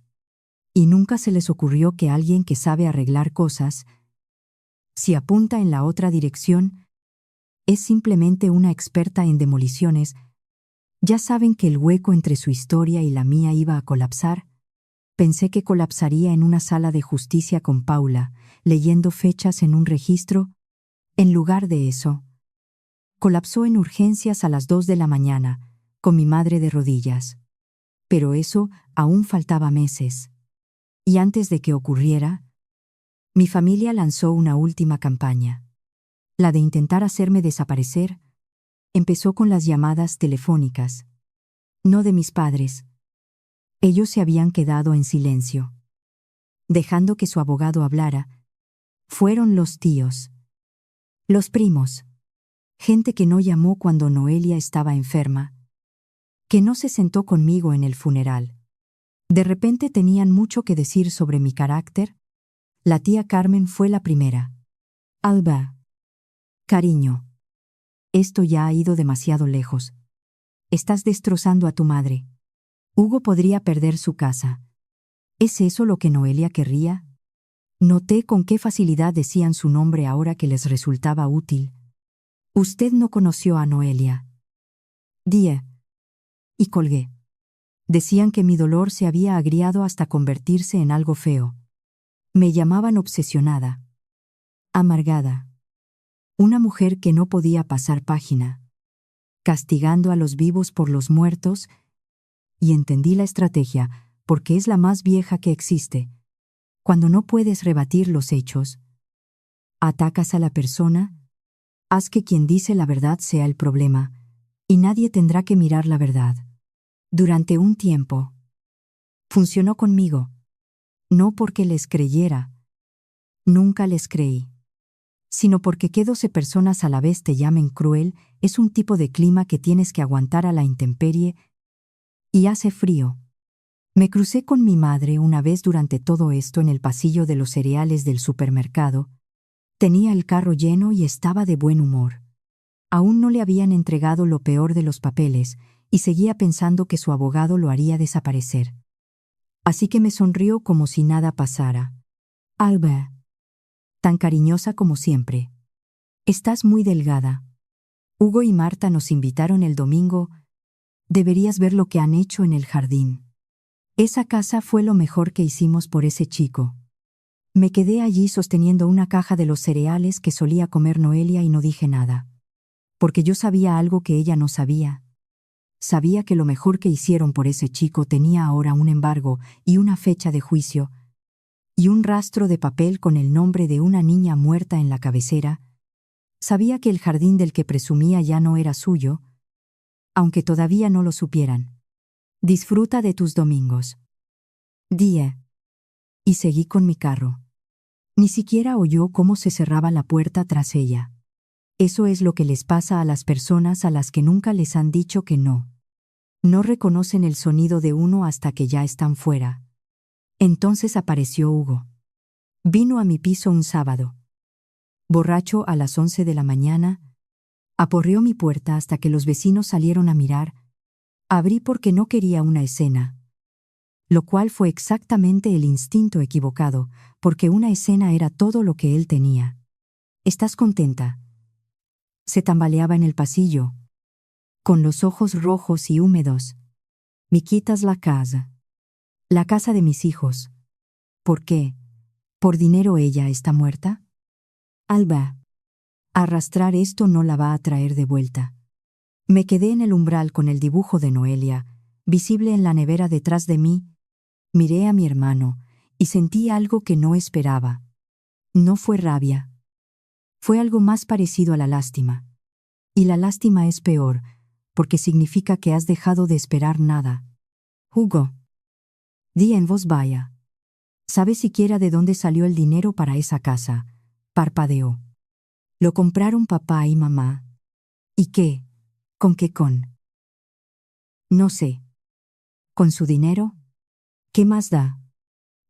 Y nunca se les ocurrió que alguien que sabe arreglar cosas, si apunta en la otra dirección, es simplemente una experta en demoliciones. Ya saben que el hueco entre su historia y la mía iba a colapsar. Pensé que colapsaría en una sala de justicia con Paula, leyendo fechas en un registro. En lugar de eso, colapsó en urgencias a las 2 de la mañana, con mi madre de rodillas. Pero eso aún faltaba meses. Y antes de que ocurriera, mi familia lanzó una última campaña. La de intentar hacerme desaparecer. Empezó con las llamadas telefónicas. No de mis padres. Ellos se habían quedado en silencio, dejando que su abogado hablara. Fueron los tíos, los primos, gente que no llamó cuando Noelia estaba enferma, que no se sentó conmigo en el funeral. De repente tenían mucho que decir sobre mi carácter. La tía Carmen fue la primera. Alba. Cariño. Esto ya ha ido demasiado lejos. Estás destrozando a tu madre. Hugo podría perder su casa. ¿Es eso lo que Noelia querría? Noté con qué facilidad decían su nombre ahora que les resultaba útil. Usted no conoció a Noelia. Die. Y colgué. Decían que mi dolor se había agriado hasta convertirse en algo feo. Me llamaban obsesionada. Amargada. Una mujer que no podía pasar página. Castigando a los vivos por los muertos. Y entendí la estrategia, porque es la más vieja que existe. Cuando no puedes rebatir los hechos, atacas a la persona, haz que quien dice la verdad sea el problema, y nadie tendrá que mirar la verdad. Durante un tiempo. Funcionó conmigo. No porque les creyera. Nunca les creí. Sino porque que 12 personas a la vez te llamen cruel es un tipo de clima que tienes que aguantar a la intemperie, y hace frío. Me crucé con mi madre una vez durante todo esto en el pasillo de los cereales del supermercado. Tenía el carro lleno y estaba de buen humor. Aún no le habían entregado lo peor de los papeles, y seguía pensando que su abogado lo haría desaparecer. Así que me sonrió como si nada pasara. Alba. Tan cariñosa como siempre. Estás muy delgada. Hugo y Marta nos invitaron el domingo. Deberías ver lo que han hecho en el jardín. Esa casa fue lo mejor que hicimos por ese chico. Me quedé allí sosteniendo una caja de los cereales que solía comer Noelia y no dije nada. Porque yo sabía algo que ella no sabía. Sabía que lo mejor que hicieron por ese chico tenía ahora un embargo y una fecha de juicio, y un rastro de papel con el nombre de una niña muerta en la cabecera. Sabía que el jardín del que presumía ya no era suyo, aunque todavía no lo supieran. Disfruta de tus domingos. Die. Y seguí con mi carro. Ni siquiera oyó cómo se cerraba la puerta tras ella. Eso es lo que les pasa a las personas a las que nunca les han dicho que no. No reconocen el sonido de uno hasta que ya están fuera. Entonces apareció Hugo. Vino a mi piso un sábado. Borracho a las 11 de la mañana, aporreó mi puerta hasta que los vecinos salieron a mirar. Abrí porque no quería una escena. Lo cual fue exactamente el instinto equivocado, porque una escena era todo lo que él tenía. ¿Estás contenta? Se tambaleaba en el pasillo, con los ojos rojos y húmedos. Me quitas la casa de mis hijos. ¿Por qué? ¿Por dinero ella está muerta? Alba. Arrastrar esto no la va a traer de vuelta. Me quedé en el umbral con el dibujo de Noelia, visible en la nevera detrás de mí. Miré a mi hermano y sentí algo que no esperaba. No fue rabia. Fue algo más parecido a la lástima. Y la lástima es peor, porque significa que has dejado de esperar nada. Hugo, di en voz baja. ¿Sabes siquiera de dónde salió el dinero para esa casa? Parpadeó. Lo compraron papá y mamá. ¿Y qué? ¿Con qué con? No sé. ¿Con su dinero? ¿Qué más da?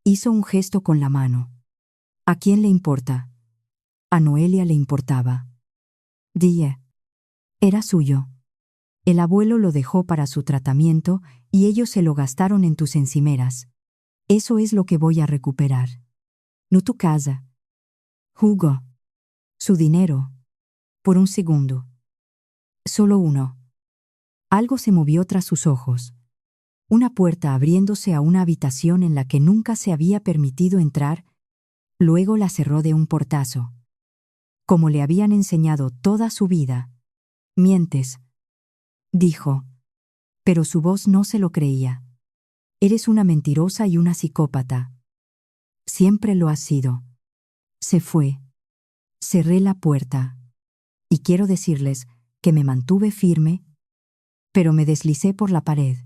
Hizo un gesto con la mano. ¿A quién le importa? A Noelia le importaba. Die. Era suyo. El abuelo lo dejó para su tratamiento y ellos se lo gastaron en tus encimeras. Eso es lo que voy a recuperar. No tu casa. Hugo. Su dinero. Por un segundo. Solo uno. Algo se movió tras sus ojos. Una puerta abriéndose a una habitación en la que nunca se había permitido entrar, luego la cerró de un portazo. Como le habían enseñado toda su vida. Mientes, dijo. Pero su voz no se lo creía. Eres una mentirosa y una psicópata. Siempre lo has sido. Se fue. Cerré la puerta. Y quiero decirles que me mantuve firme, pero me deslicé por la pared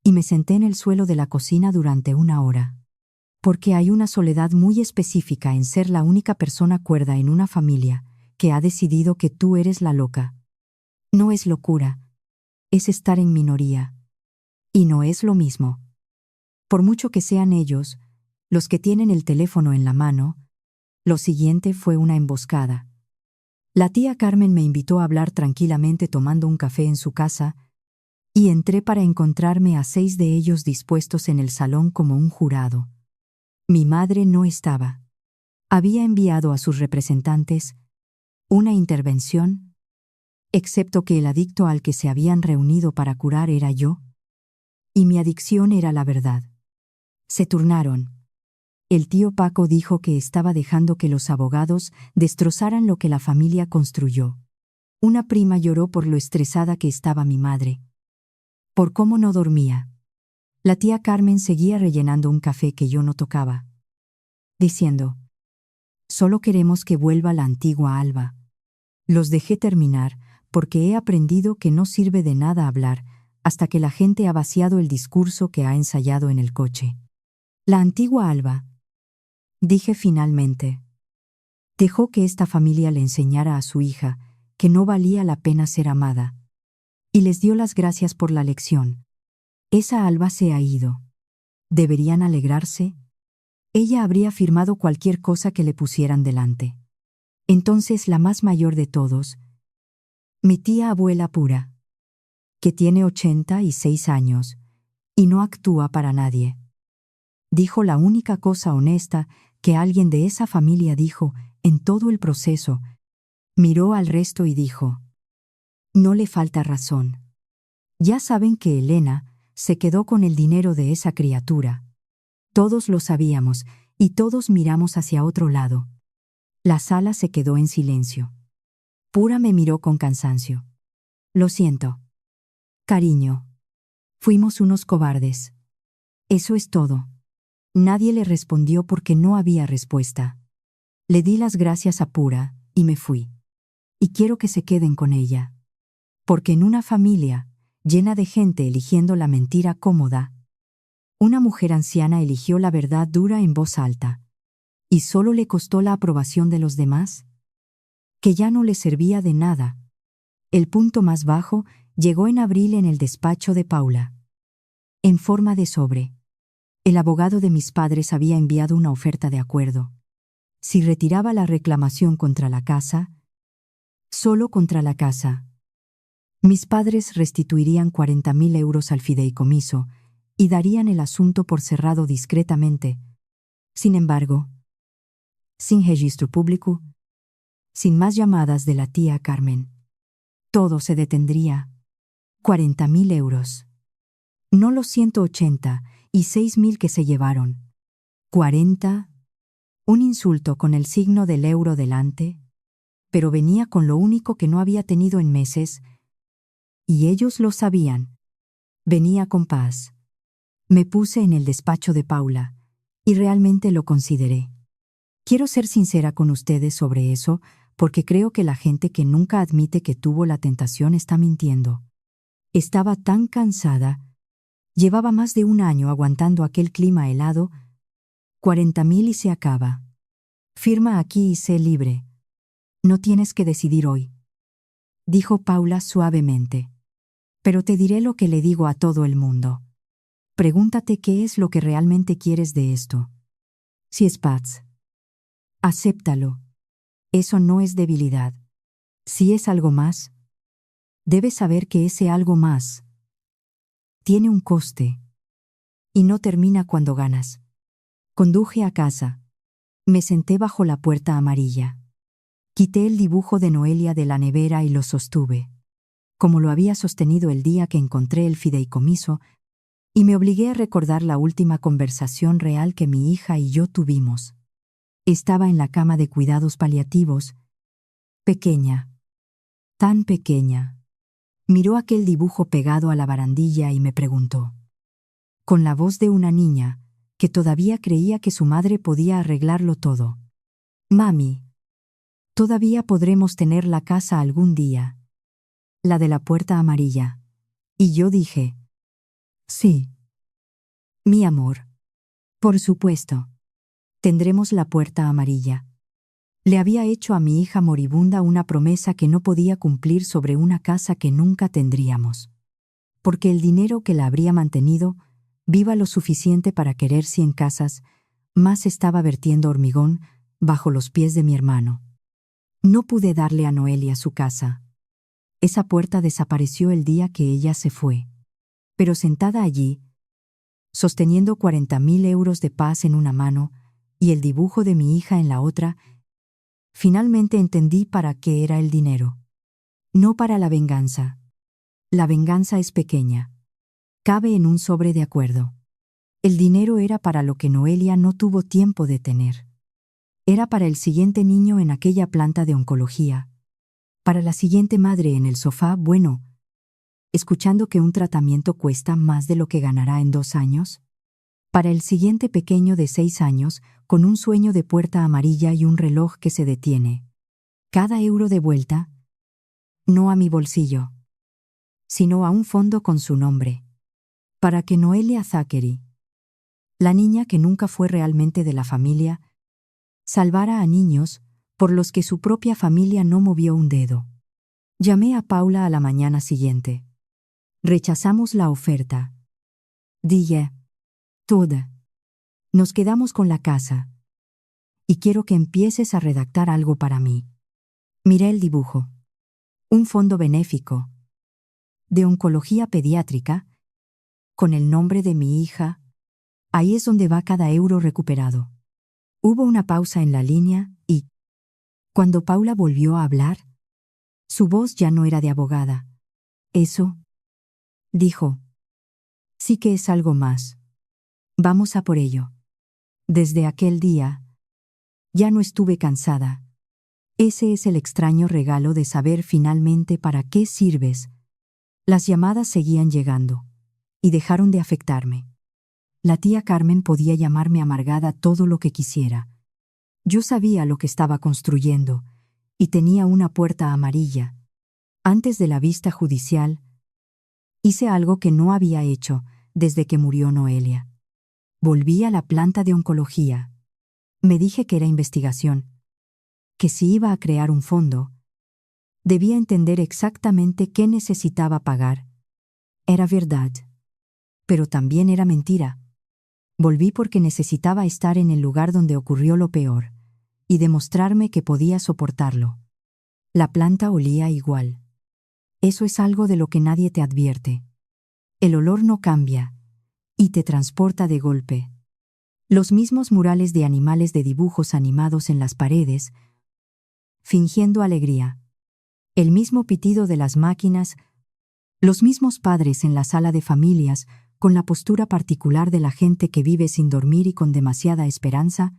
y me senté en el suelo de la cocina durante 1 hora. Porque hay una soledad muy específica en ser la única persona cuerda en una familia que ha decidido que tú eres la loca. No es locura, es estar en minoría. Y no es lo mismo. Por mucho que sean ellos, los que tienen el teléfono en la mano, lo siguiente fue una emboscada. La tía Carmen me invitó a hablar tranquilamente tomando un café en su casa, y entré para encontrarme a 6 de ellos dispuestos en el salón como un jurado. Mi madre no estaba. Había enviado a sus representantes una intervención, excepto que el adicto al que se habían reunido para curar era yo, y mi adicción era la verdad. Se turnaron. El tío Paco dijo que estaba dejando que los abogados destrozaran lo que la familia construyó. Una prima lloró por lo estresada que estaba mi madre. Por cómo no dormía. La tía Carmen seguía rellenando un café que yo no tocaba. Diciendo, solo queremos que vuelva la antigua Alba. Los dejé terminar porque he aprendido que no sirve de nada hablar hasta que la gente ha vaciado el discurso que ha ensayado en el coche. La antigua Alba, dije finalmente, dejó que esta familia le enseñara a su hija que no valía la pena ser amada, y les dio las gracias por la lección. Esa Alba se ha ido. ¿Deberían alegrarse? Ella habría firmado cualquier cosa que le pusieran delante. Entonces la más mayor de todos, mi tía abuela Pura, que tiene 86 años, y no actúa para nadie. Dijo la única cosa honesta que alguien de esa familia dijo en todo el proceso. Miró al resto y dijo, no le falta razón. Ya saben que Elena se quedó con el dinero de esa criatura. Todos lo sabíamos, y todos miramos hacia otro lado. La sala se quedó en silencio. Pura me miró con cansancio. Lo siento. Cariño. Fuimos unos cobardes. Eso es todo. Nadie le respondió porque no había respuesta. Le di las gracias a Pura, y me fui. Y quiero que se queden con ella. Porque en una familia, llena de gente eligiendo la mentira cómoda, una mujer anciana eligió la verdad dura en voz alta. ¿Y solo le costó la aprobación de los demás? Que ya no le servía de nada. El punto más bajo llegó en abril en el despacho de Paula. En forma de sobre. El abogado de mis padres había enviado una oferta de acuerdo. Si retiraba la reclamación contra la casa, solo contra la casa, mis padres restituirían 40.000 euros al fideicomiso y darían el asunto por cerrado discretamente. Sin embargo, sin registro público, sin más llamadas de la tía Carmen, todo se detendría. 40.000 euros. No los 186.000 que se llevaron. 40. Un insulto con el signo del euro delante, pero venía con lo único que no había tenido en meses, y ellos lo sabían. Venía con paz. Me puse en el despacho de Paula, y realmente lo consideré. Quiero ser sincera con ustedes sobre eso, porque creo que la gente que nunca admite que tuvo la tentación está mintiendo. Estaba tan cansada. Llevaba más de un año aguantando aquel clima helado. 40.000 y se acaba. Firma aquí y sé libre. No tienes que decidir hoy, dijo Paula suavemente. Pero te diré lo que le digo a todo el mundo. Pregúntate qué es lo que realmente quieres de esto. Si es paz, acéptalo. Eso no es debilidad. Si es algo más, debes saber que ese algo más tiene un coste y no termina cuando ganas. Conduje a casa. Me senté bajo la puerta amarilla. Quité el dibujo de Noelia de la nevera y lo sostuve, como lo había sostenido el día que encontré el fideicomiso, y me obligué a recordar la última conversación real que mi hija y yo tuvimos. Estaba en la cama de cuidados paliativos, pequeña, tan pequeña. Miró aquel dibujo pegado a la barandilla y me preguntó, con la voz de una niña, que todavía creía que su madre podía arreglarlo todo: «Mami, todavía podremos tener la casa algún día, la de la puerta amarilla». Y yo dije, «Sí, mi amor, por supuesto, tendremos la puerta amarilla». Le había hecho a mi hija moribunda una promesa que no podía cumplir sobre una casa que nunca tendríamos, porque el dinero que la habría mantenido viva lo suficiente para querer 100 casas, más estaba vertiendo hormigón bajo los pies de mi hermano. No pude darle a Noelia su casa. Esa puerta desapareció el día que ella se fue. Pero sentada allí, sosteniendo 40.000 euros de paz en una mano y el dibujo de mi hija en la otra, finalmente entendí para qué era el dinero. No para la venganza. La venganza es pequeña. Cabe en un sobre de acuerdo. El dinero era para lo que Noelia no tuvo tiempo de tener. Era para el siguiente niño en aquella planta de oncología, para la siguiente madre en el sofá, bueno, escuchando que un tratamiento cuesta más de lo que ganará en 2 años, para el siguiente pequeño de 6 años con un sueño de puerta amarilla y un reloj que se detiene. Cada euro de vuelta, no a mi bolsillo, sino a un fondo con su nombre, para que Noelia Zachary, la niña que nunca fue realmente de la familia, salvara a niños por los que su propia familia no movió un dedo. Llamé a Paula a la mañana siguiente. Rechazamos la oferta. Dije, toda. Nos quedamos con la casa. Y quiero que empieces a redactar algo para mí. Miré el dibujo. Un fondo benéfico, de oncología pediátrica, con el nombre de mi hija. Ahí es donde va cada euro recuperado. Hubo una pausa en la línea y, cuando Paula volvió a hablar, su voz ya no era de abogada. Eso, dijo, sí que es algo más. Vamos a por ello. Desde aquel día, ya no estuve cansada. Ese es el extraño regalo de saber finalmente para qué sirves. Las llamadas seguían llegando, y dejaron de afectarme. La tía Carmen podía llamarme amargada todo lo que quisiera. Yo sabía lo que estaba construyendo, y tenía una puerta amarilla. Antes de la vista judicial, hice algo que no había hecho desde que murió Noelia. Volví a la planta de oncología. Me dije que era investigación, que si iba a crear un fondo, debía entender exactamente qué necesitaba pagar. Era verdad, pero también era mentira. Volví porque necesitaba estar en el lugar donde ocurrió lo peor, y demostrarme que podía soportarlo. La planta olía igual. Eso es algo de lo que nadie te advierte. El olor no cambia, y te transporta de golpe. Los mismos murales de animales de dibujos animados en las paredes, fingiendo alegría. El mismo pitido de las máquinas, los mismos padres en la sala de familias, con la postura particular de la gente que vive sin dormir y con demasiada esperanza.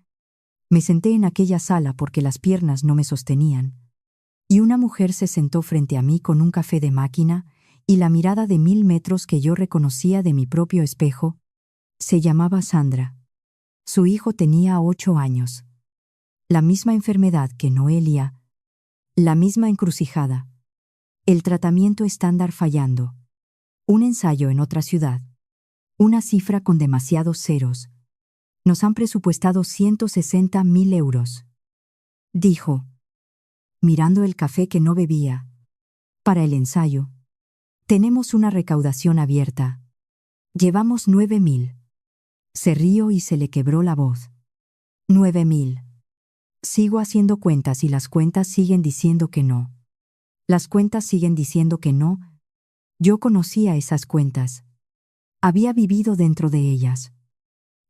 Me senté en aquella sala porque las piernas no me sostenían, y una mujer se sentó frente a mí con un café de máquina y la mirada de 1000 metros que yo reconocía de mi propio espejo. Se llamaba Sandra. Su hijo tenía 8 años. La misma enfermedad que Noelia, La misma encrucijada. El tratamiento estándar fallando. Un ensayo en otra ciudad. Una cifra con demasiados ceros. Nos han presupuestado 160.000 euros. Dijo, mirando el café que no bebía. Para el ensayo. Tenemos una recaudación abierta. Llevamos 9.000. Se rió y se le quebró la voz. 9.000. Sigo haciendo cuentas y las cuentas siguen diciendo que no. Las cuentas siguen diciendo que no. Yo conocía esas cuentas. Había vivido dentro de ellas.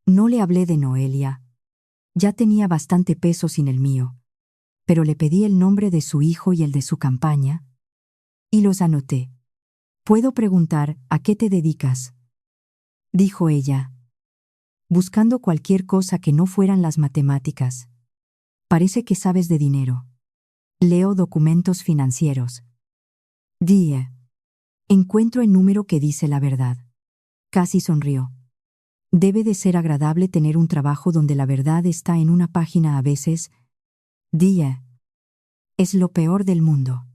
No le hablé de Noelia. Ya tenía bastante peso sin el mío. Pero le pedí el nombre de su hijo y el de su campaña. Y los anoté. ¿Puedo preguntar a qué te dedicas?, dijo ella, buscando cualquier cosa que no fueran las matemáticas. Parece que sabes de dinero. Leo documentos financieros. Die. Encuentro el número que dice la verdad. Casi sonrió. Debe de ser agradable tener un trabajo donde la verdad está en una página a veces. Die. Es lo peor del mundo.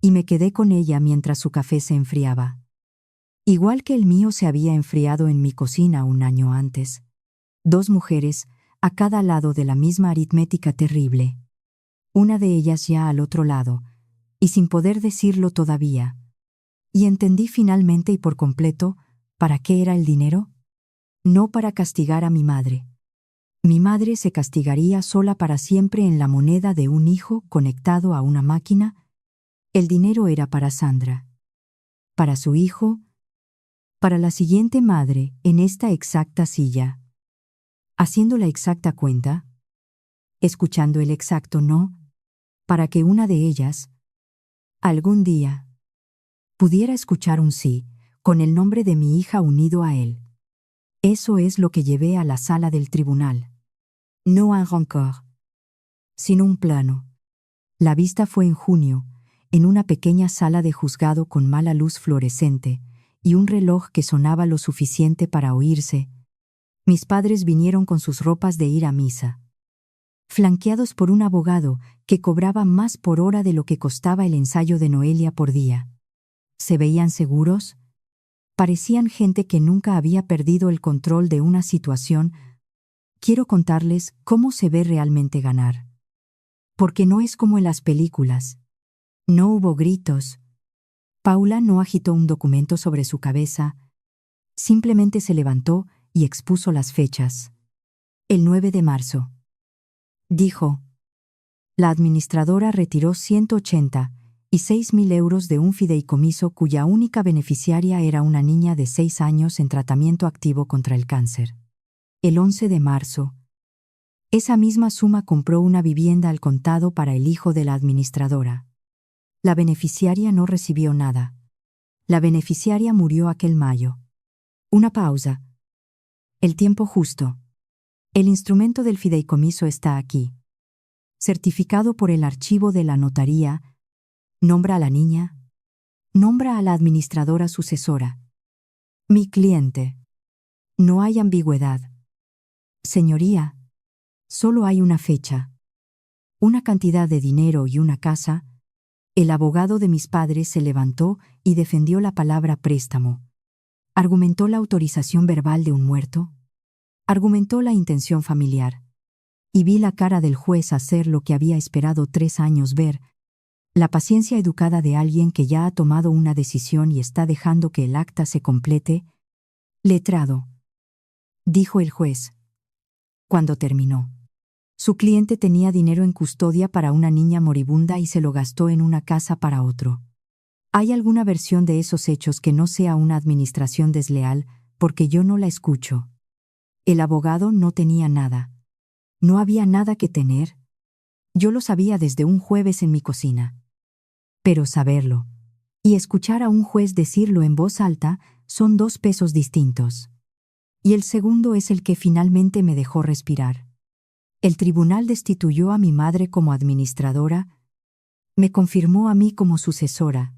Y me quedé con ella mientras su café se enfriaba. Igual que el mío se había enfriado en mi cocina un año antes. 2 mujeres, a cada lado de la misma aritmética terrible. Una de ellas ya al otro lado, y sin poder decirlo todavía. Y entendí finalmente y por completo, ¿para qué era el dinero? No para castigar a mi madre. Mi madre se castigaría sola para siempre en la moneda de un hijo conectado a una máquina. El dinero era para Sandra. Para su hijo. Para la siguiente madre, en esta exacta silla. Haciendo la exacta cuenta. Escuchando el exacto no. Para que una de ellas, algún día, pudiera escuchar un sí, con el nombre de mi hija unido a él. Eso es lo que llevé a la sala del tribunal. No un rencor, sino un plano. La vista fue en junio, en una pequeña sala de juzgado con mala luz fluorescente y un reloj que sonaba lo suficiente para oírse. Mis padres vinieron con sus ropas de ir a misa, flanqueados por un abogado que cobraba más por hora de lo que costaba el ensayo de Noelia por día. ¿Se veían seguros? Parecían gente que nunca había perdido el control de una situación. Quiero contarles cómo se ve realmente ganar. Porque no es como en las películas. No hubo gritos. Paula no agitó un documento sobre su cabeza. Simplemente se levantó y expuso las fechas. El 9 de marzo. Dijo. La administradora retiró 186.000 euros de un fideicomiso cuya única beneficiaria era una niña de 6 años en tratamiento activo contra el cáncer. El 11 de marzo. Esa misma suma compró una vivienda al contado para el hijo de la administradora. La beneficiaria no recibió nada. La beneficiaria murió aquel mayo. Una pausa. El tiempo justo. El instrumento del fideicomiso está aquí. Certificado por el archivo de la notaría. Nombra a la niña. Nombra a la administradora sucesora. Mi cliente. No hay ambigüedad. Señoría, solo hay una fecha. Una cantidad de dinero y una casa. El abogado de mis padres se levantó y defendió la palabra préstamo. Argumentó la autorización verbal de un muerto. Argumentó la intención familiar. Y vi la cara del juez hacer lo que había esperado 3 años ver, la paciencia educada de alguien que ya ha tomado una decisión y está dejando que el acta se complete. Letrado, dijo el juez. Cuando terminó. Su cliente tenía dinero en custodia para una niña moribunda y se lo gastó en una casa para otro. ¿Hay alguna versión de esos hechos que no sea una administración desleal, porque yo no la escucho? El abogado no tenía nada. No había nada que tener. Yo lo sabía desde un jueves en mi cocina. Pero saberlo y escuchar a un juez decirlo en voz alta son 2 pesos distintos. Y el segundo es el que finalmente me dejó respirar. El tribunal destituyó a mi madre como administradora, me confirmó a mí como sucesora,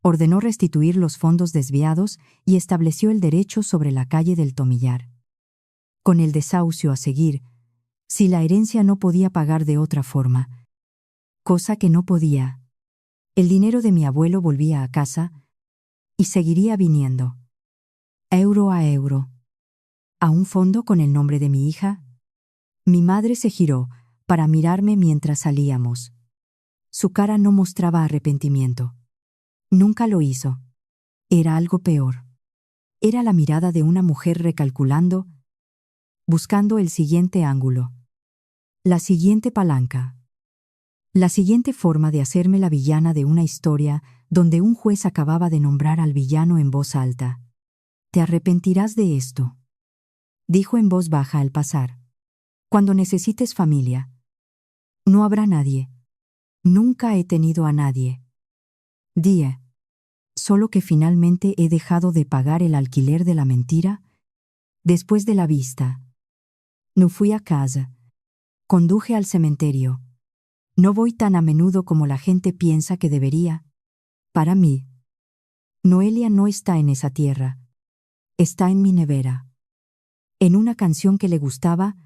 ordenó restituir los fondos desviados y estableció el derecho sobre la calle del Tomillar. Con el desahucio a seguir, si la herencia no podía pagar de otra forma, cosa que no podía. El dinero de mi abuelo volvía a casa y seguiría viniendo, euro a euro, a un fondo con el nombre de mi hija. Mi madre se giró para mirarme mientras salíamos. Su cara no mostraba arrepentimiento. Nunca lo hizo. Era algo peor. Era la mirada de una mujer recalculando, buscando el siguiente ángulo, la siguiente palanca, la siguiente forma de hacerme la villana de una historia donde un juez acababa de nombrar al villano en voz alta. «Te arrepentirás de esto», dijo en voz baja al pasar. «Cuando necesites familia. No habrá nadie. Nunca he tenido a nadie. Día. Solo que finalmente he dejado de pagar el alquiler de la mentira después de la vista. No fui a casa. Conduje al cementerio. No voy tan a menudo como la gente piensa que debería. Para mí, Noelia no está en esa tierra. Está en mi nevera. En una canción que le gustaba,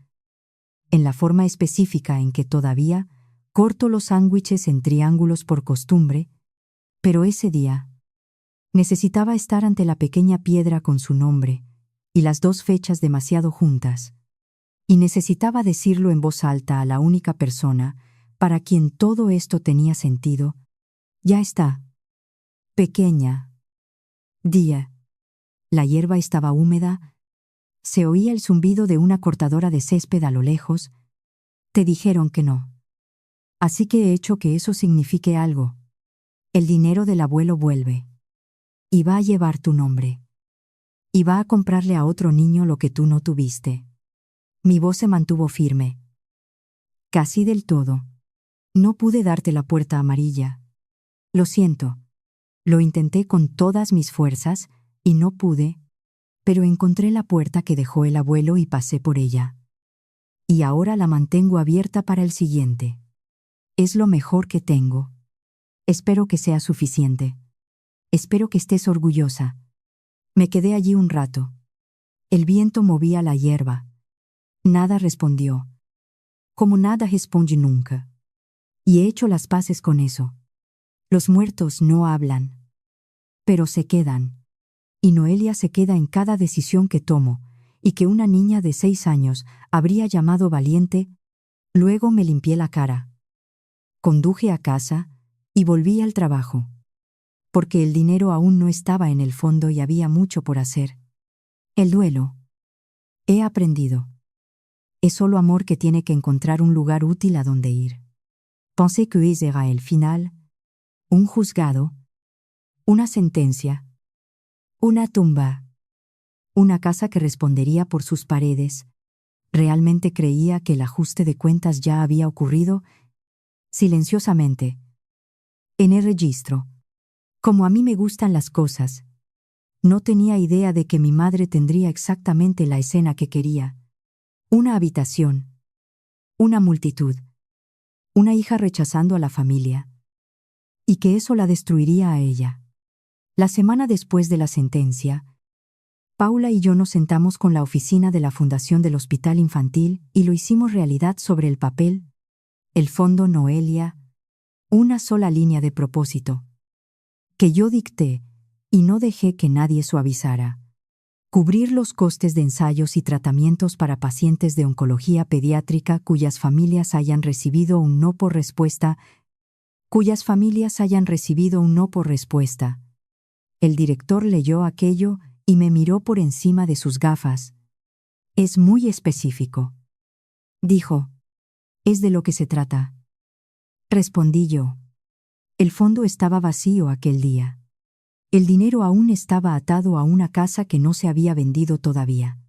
en la forma específica en que todavía corto los sándwiches en triángulos por costumbre, pero ese día necesitaba estar ante la pequeña piedra con su nombre y las dos fechas demasiado juntas, y necesitaba decirlo en voz alta a la única persona para quien todo esto tenía sentido. Ya está. Pequeña. Día. La hierba estaba húmeda. Se oía el zumbido de una cortadora de césped a lo lejos. Te dijeron que no. Así que he hecho que eso signifique algo. El dinero del abuelo vuelve. Y va a llevar tu nombre. Y va a comprarle a otro niño lo que tú no tuviste. Mi voz se mantuvo firme. Casi del todo. No pude darte la puerta amarilla. Lo siento. Lo intenté con todas mis fuerzas y no pude, pero encontré la puerta que dejó el abuelo y pasé por ella. Y ahora la mantengo abierta para el siguiente. Es lo mejor que tengo. Espero que sea suficiente. Espero que estés orgullosa. Me quedé allí un rato. El viento movía la hierba. Nada respondió. Como nada responde nunca. Y he hecho las paces con eso. Los muertos no hablan. Pero se quedan. Y Noelia se queda en cada decisión que tomo, y que una niña de 6 años habría llamado valiente. Luego me limpié la cara. Conduje a casa y volví al trabajo. Porque el dinero aún no estaba en el fondo y había mucho por hacer. El duelo. He aprendido. Es solo amor que tiene que encontrar un lugar útil a donde ir. Pensé que ese era el final. Un juzgado. Una sentencia. Una tumba. Una casa que respondería por sus paredes. Realmente creía que el ajuste de cuentas ya había ocurrido. Silenciosamente. En el registro. Como a mí me gustan las cosas. No tenía idea de que mi madre tendría exactamente la escena que quería. Una habitación. Una multitud. Una hija rechazando a la familia. Y que eso la destruiría a ella. La semana después de la sentencia, Paula y yo nos sentamos con la oficina de la Fundación del Hospital Infantil y lo hicimos realidad sobre el papel. El fondo Noelia. Una sola línea de propósito. Que yo dicté y no dejé que nadie suavizara. Cubrir los costes de ensayos y tratamientos para pacientes de oncología pediátrica cuyas familias hayan recibido un no por respuesta. El director leyó aquello y me miró por encima de sus gafas. Es muy específico. Dijo. Es de lo que se trata. Respondí yo. El fondo estaba vacío aquel día. El dinero aún estaba atado a una casa que no se había vendido todavía.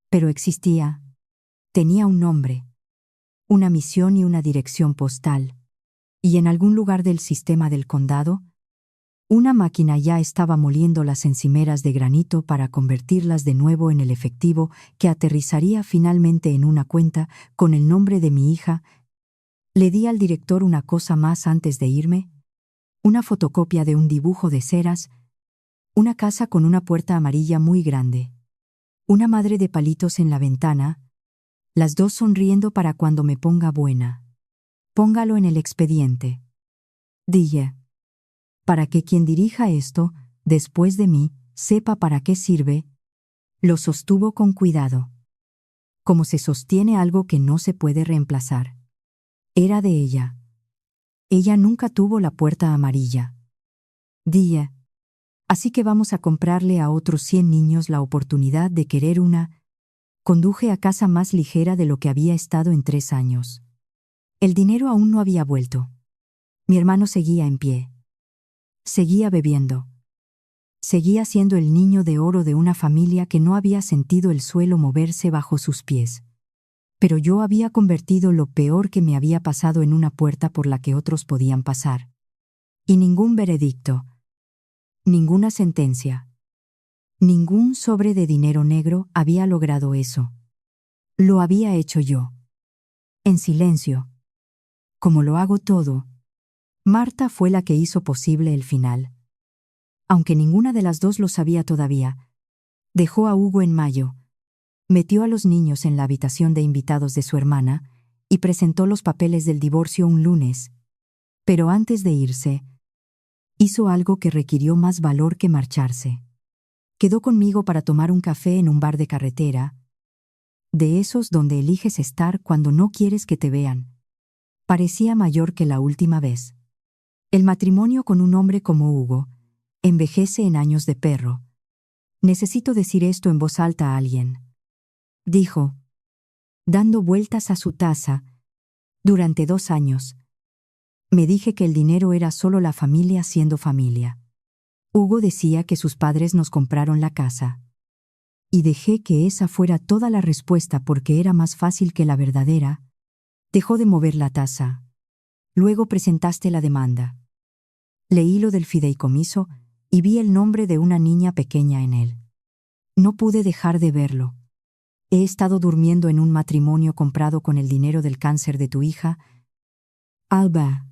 Pero existía. Tenía un nombre. Una misión y una dirección postal. Y en algún lugar del sistema del condado, una máquina ya estaba moliendo las encimeras de granito para convertirlas de nuevo en el efectivo que aterrizaría finalmente en una cuenta con el nombre de mi hija. Le di al director una cosa más antes de irme. Una fotocopia de un dibujo de ceras. Una casa con una puerta amarilla muy grande. Una madre de palitos en la ventana. Las dos sonriendo para cuando me ponga buena. Póngalo en el expediente. Dije. Para que quien dirija esto, después de mí, sepa para qué sirve. Lo sostuvo con cuidado. Como se sostiene algo que no se puede reemplazar. Era de ella. Ella nunca tuvo la puerta amarilla. Dije. Así que vamos a comprarle a otros 100 niños la oportunidad de querer una. Conduje a casa más ligera de lo que había estado en 3 años. El dinero aún no había vuelto. Mi hermano seguía en pie. Seguía bebiendo. Seguía siendo el niño de oro de una familia que no había sentido el suelo moverse bajo sus pies. Pero yo había convertido lo peor que me había pasado en una puerta por la que otros podían pasar. Y ningún veredicto. Ninguna sentencia. Ningún sobre de dinero negro había logrado eso. Lo había hecho yo. En silencio. Como lo hago todo. Marta fue la que hizo posible el final. Aunque ninguna de las dos lo sabía todavía, dejó a Hugo en mayo, metió a los niños en la habitación de invitados de su hermana y presentó los papeles del divorcio un lunes. Pero antes de irse, hizo algo que requirió más valor que marcharse. Quedó conmigo para tomar un café en un bar de carretera, de esos donde eliges estar cuando no quieres que te vean. Parecía mayor que la última vez. El matrimonio con un hombre como Hugo envejece en años de perro. Necesito decir esto en voz alta a alguien. Dijo, dando vueltas a su taza, durante 2 años. Me dije que el dinero era solo la familia siendo familia. Hugo decía que sus padres nos compraron la casa. Y dejé que esa fuera toda la respuesta porque era más fácil que la verdadera. Dejó de mover la taza. Luego presentaste la demanda. Leí lo del fideicomiso y vi el nombre de una niña pequeña en él. No pude dejar de verlo. He estado durmiendo en un matrimonio comprado con el dinero del cáncer de tu hija. Alba.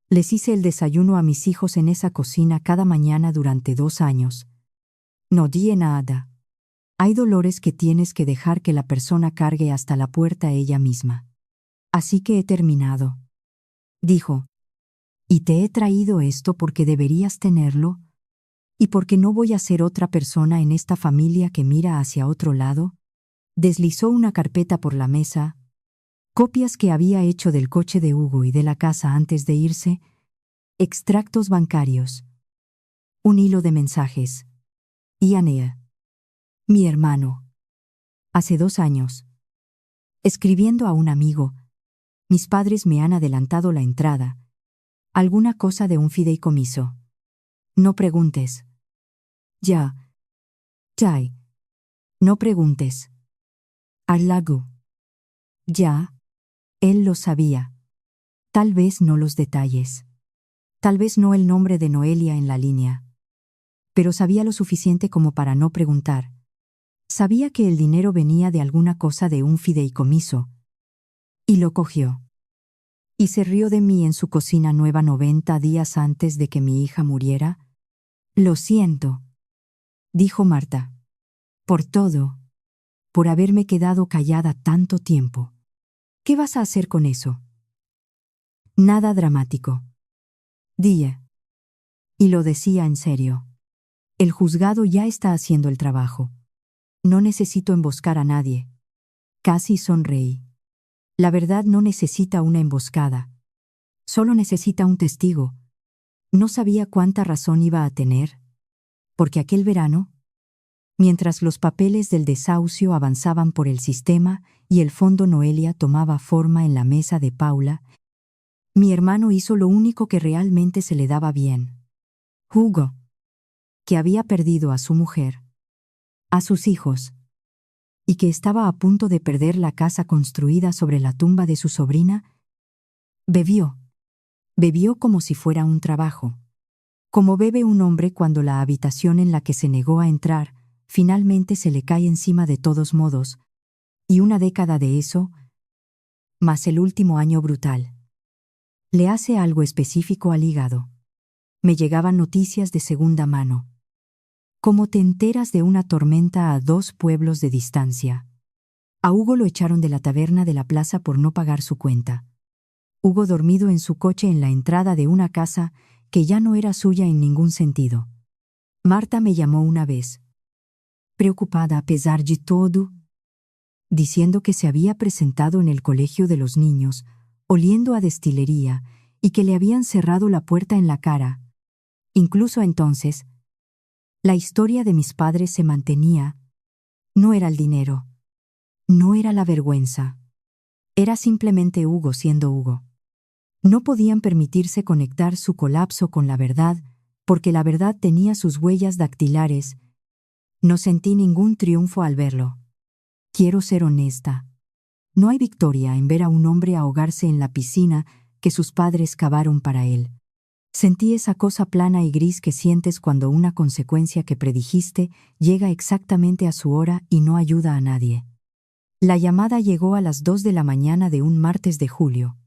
Les hice el desayuno a mis hijos en esa cocina cada mañana durante 2 años. No di nada. Hay dolores que tienes que dejar que la persona cargue hasta la puerta ella misma. Así que he terminado. Dijo. Y te he traído esto porque deberías tenerlo, y porque no voy a ser otra persona en esta familia que mira hacia otro lado. Deslizó una carpeta por la mesa, copias que había hecho del coche de Hugo y de la casa antes de irse, extractos bancarios, un hilo de mensajes. Ianea. Mi hermano. Hace 2 años. Escribiendo a un amigo, mis padres me han adelantado la entrada. Alguna cosa de un fideicomiso. No preguntes. Ya. Jai. No preguntes. Arlagu. Ya. Él lo sabía. Tal vez no los detalles. Tal vez no el nombre de Noelia en la línea. Pero sabía lo suficiente como para no preguntar. Sabía que el dinero venía de alguna cosa de un fideicomiso. Y lo cogió. Y se rió de mí en su cocina nueva 90 días antes de que mi hija muriera. Lo siento, dijo Marta. Por todo. Por haberme quedado callada tanto tiempo. ¿Qué vas a hacer con eso? Nada dramático. Día. Y lo decía en serio. El juzgado ya está haciendo el trabajo. No necesito emboscar a nadie. Casi sonreí. La verdad no necesita una emboscada. Solo necesita un testigo. No sabía cuánta razón iba a tener. Porque aquel verano, mientras los papeles del desahucio avanzaban por el sistema y el fondo Noelia tomaba forma en la mesa de Paula, mi hermano hizo lo único que realmente se le daba bien. Hugo, que había perdido a su mujer, a sus hijos, y que estaba a punto de perder la casa construida sobre la tumba de su sobrina, bebió. Bebió como si fuera un trabajo. Como bebe un hombre cuando la habitación en la que se negó a entrar finalmente se le cae encima de todos modos, y una década de eso, más el último año brutal, le hace algo específico al hígado. Me llegaban noticias de segunda mano. Como te enteras de una tormenta a 2 pueblos de distancia. A Hugo lo echaron de la taberna de la plaza por no pagar su cuenta. Hugo dormido en su coche en la entrada de una casa que ya no era suya en ningún sentido. Marta me llamó una vez, preocupada a pesar de todo, diciendo que se había presentado en el colegio de los niños, oliendo a destilería, y que le habían cerrado la puerta en la cara. Incluso entonces, la historia de mis padres se mantenía. No era el dinero. No era la vergüenza. Era simplemente Hugo siendo Hugo. No podían permitirse conectar su colapso con la verdad, porque la verdad tenía sus huellas dactilares. No sentí ningún triunfo al verlo. Quiero ser honesta. No hay victoria en ver a un hombre ahogarse en la piscina que sus padres cavaron para él. Sentí esa cosa plana y gris que sientes cuando una consecuencia que predijiste llega exactamente a su hora y no ayuda a nadie. La llamada llegó a las 2 de la mañana de un martes de julio.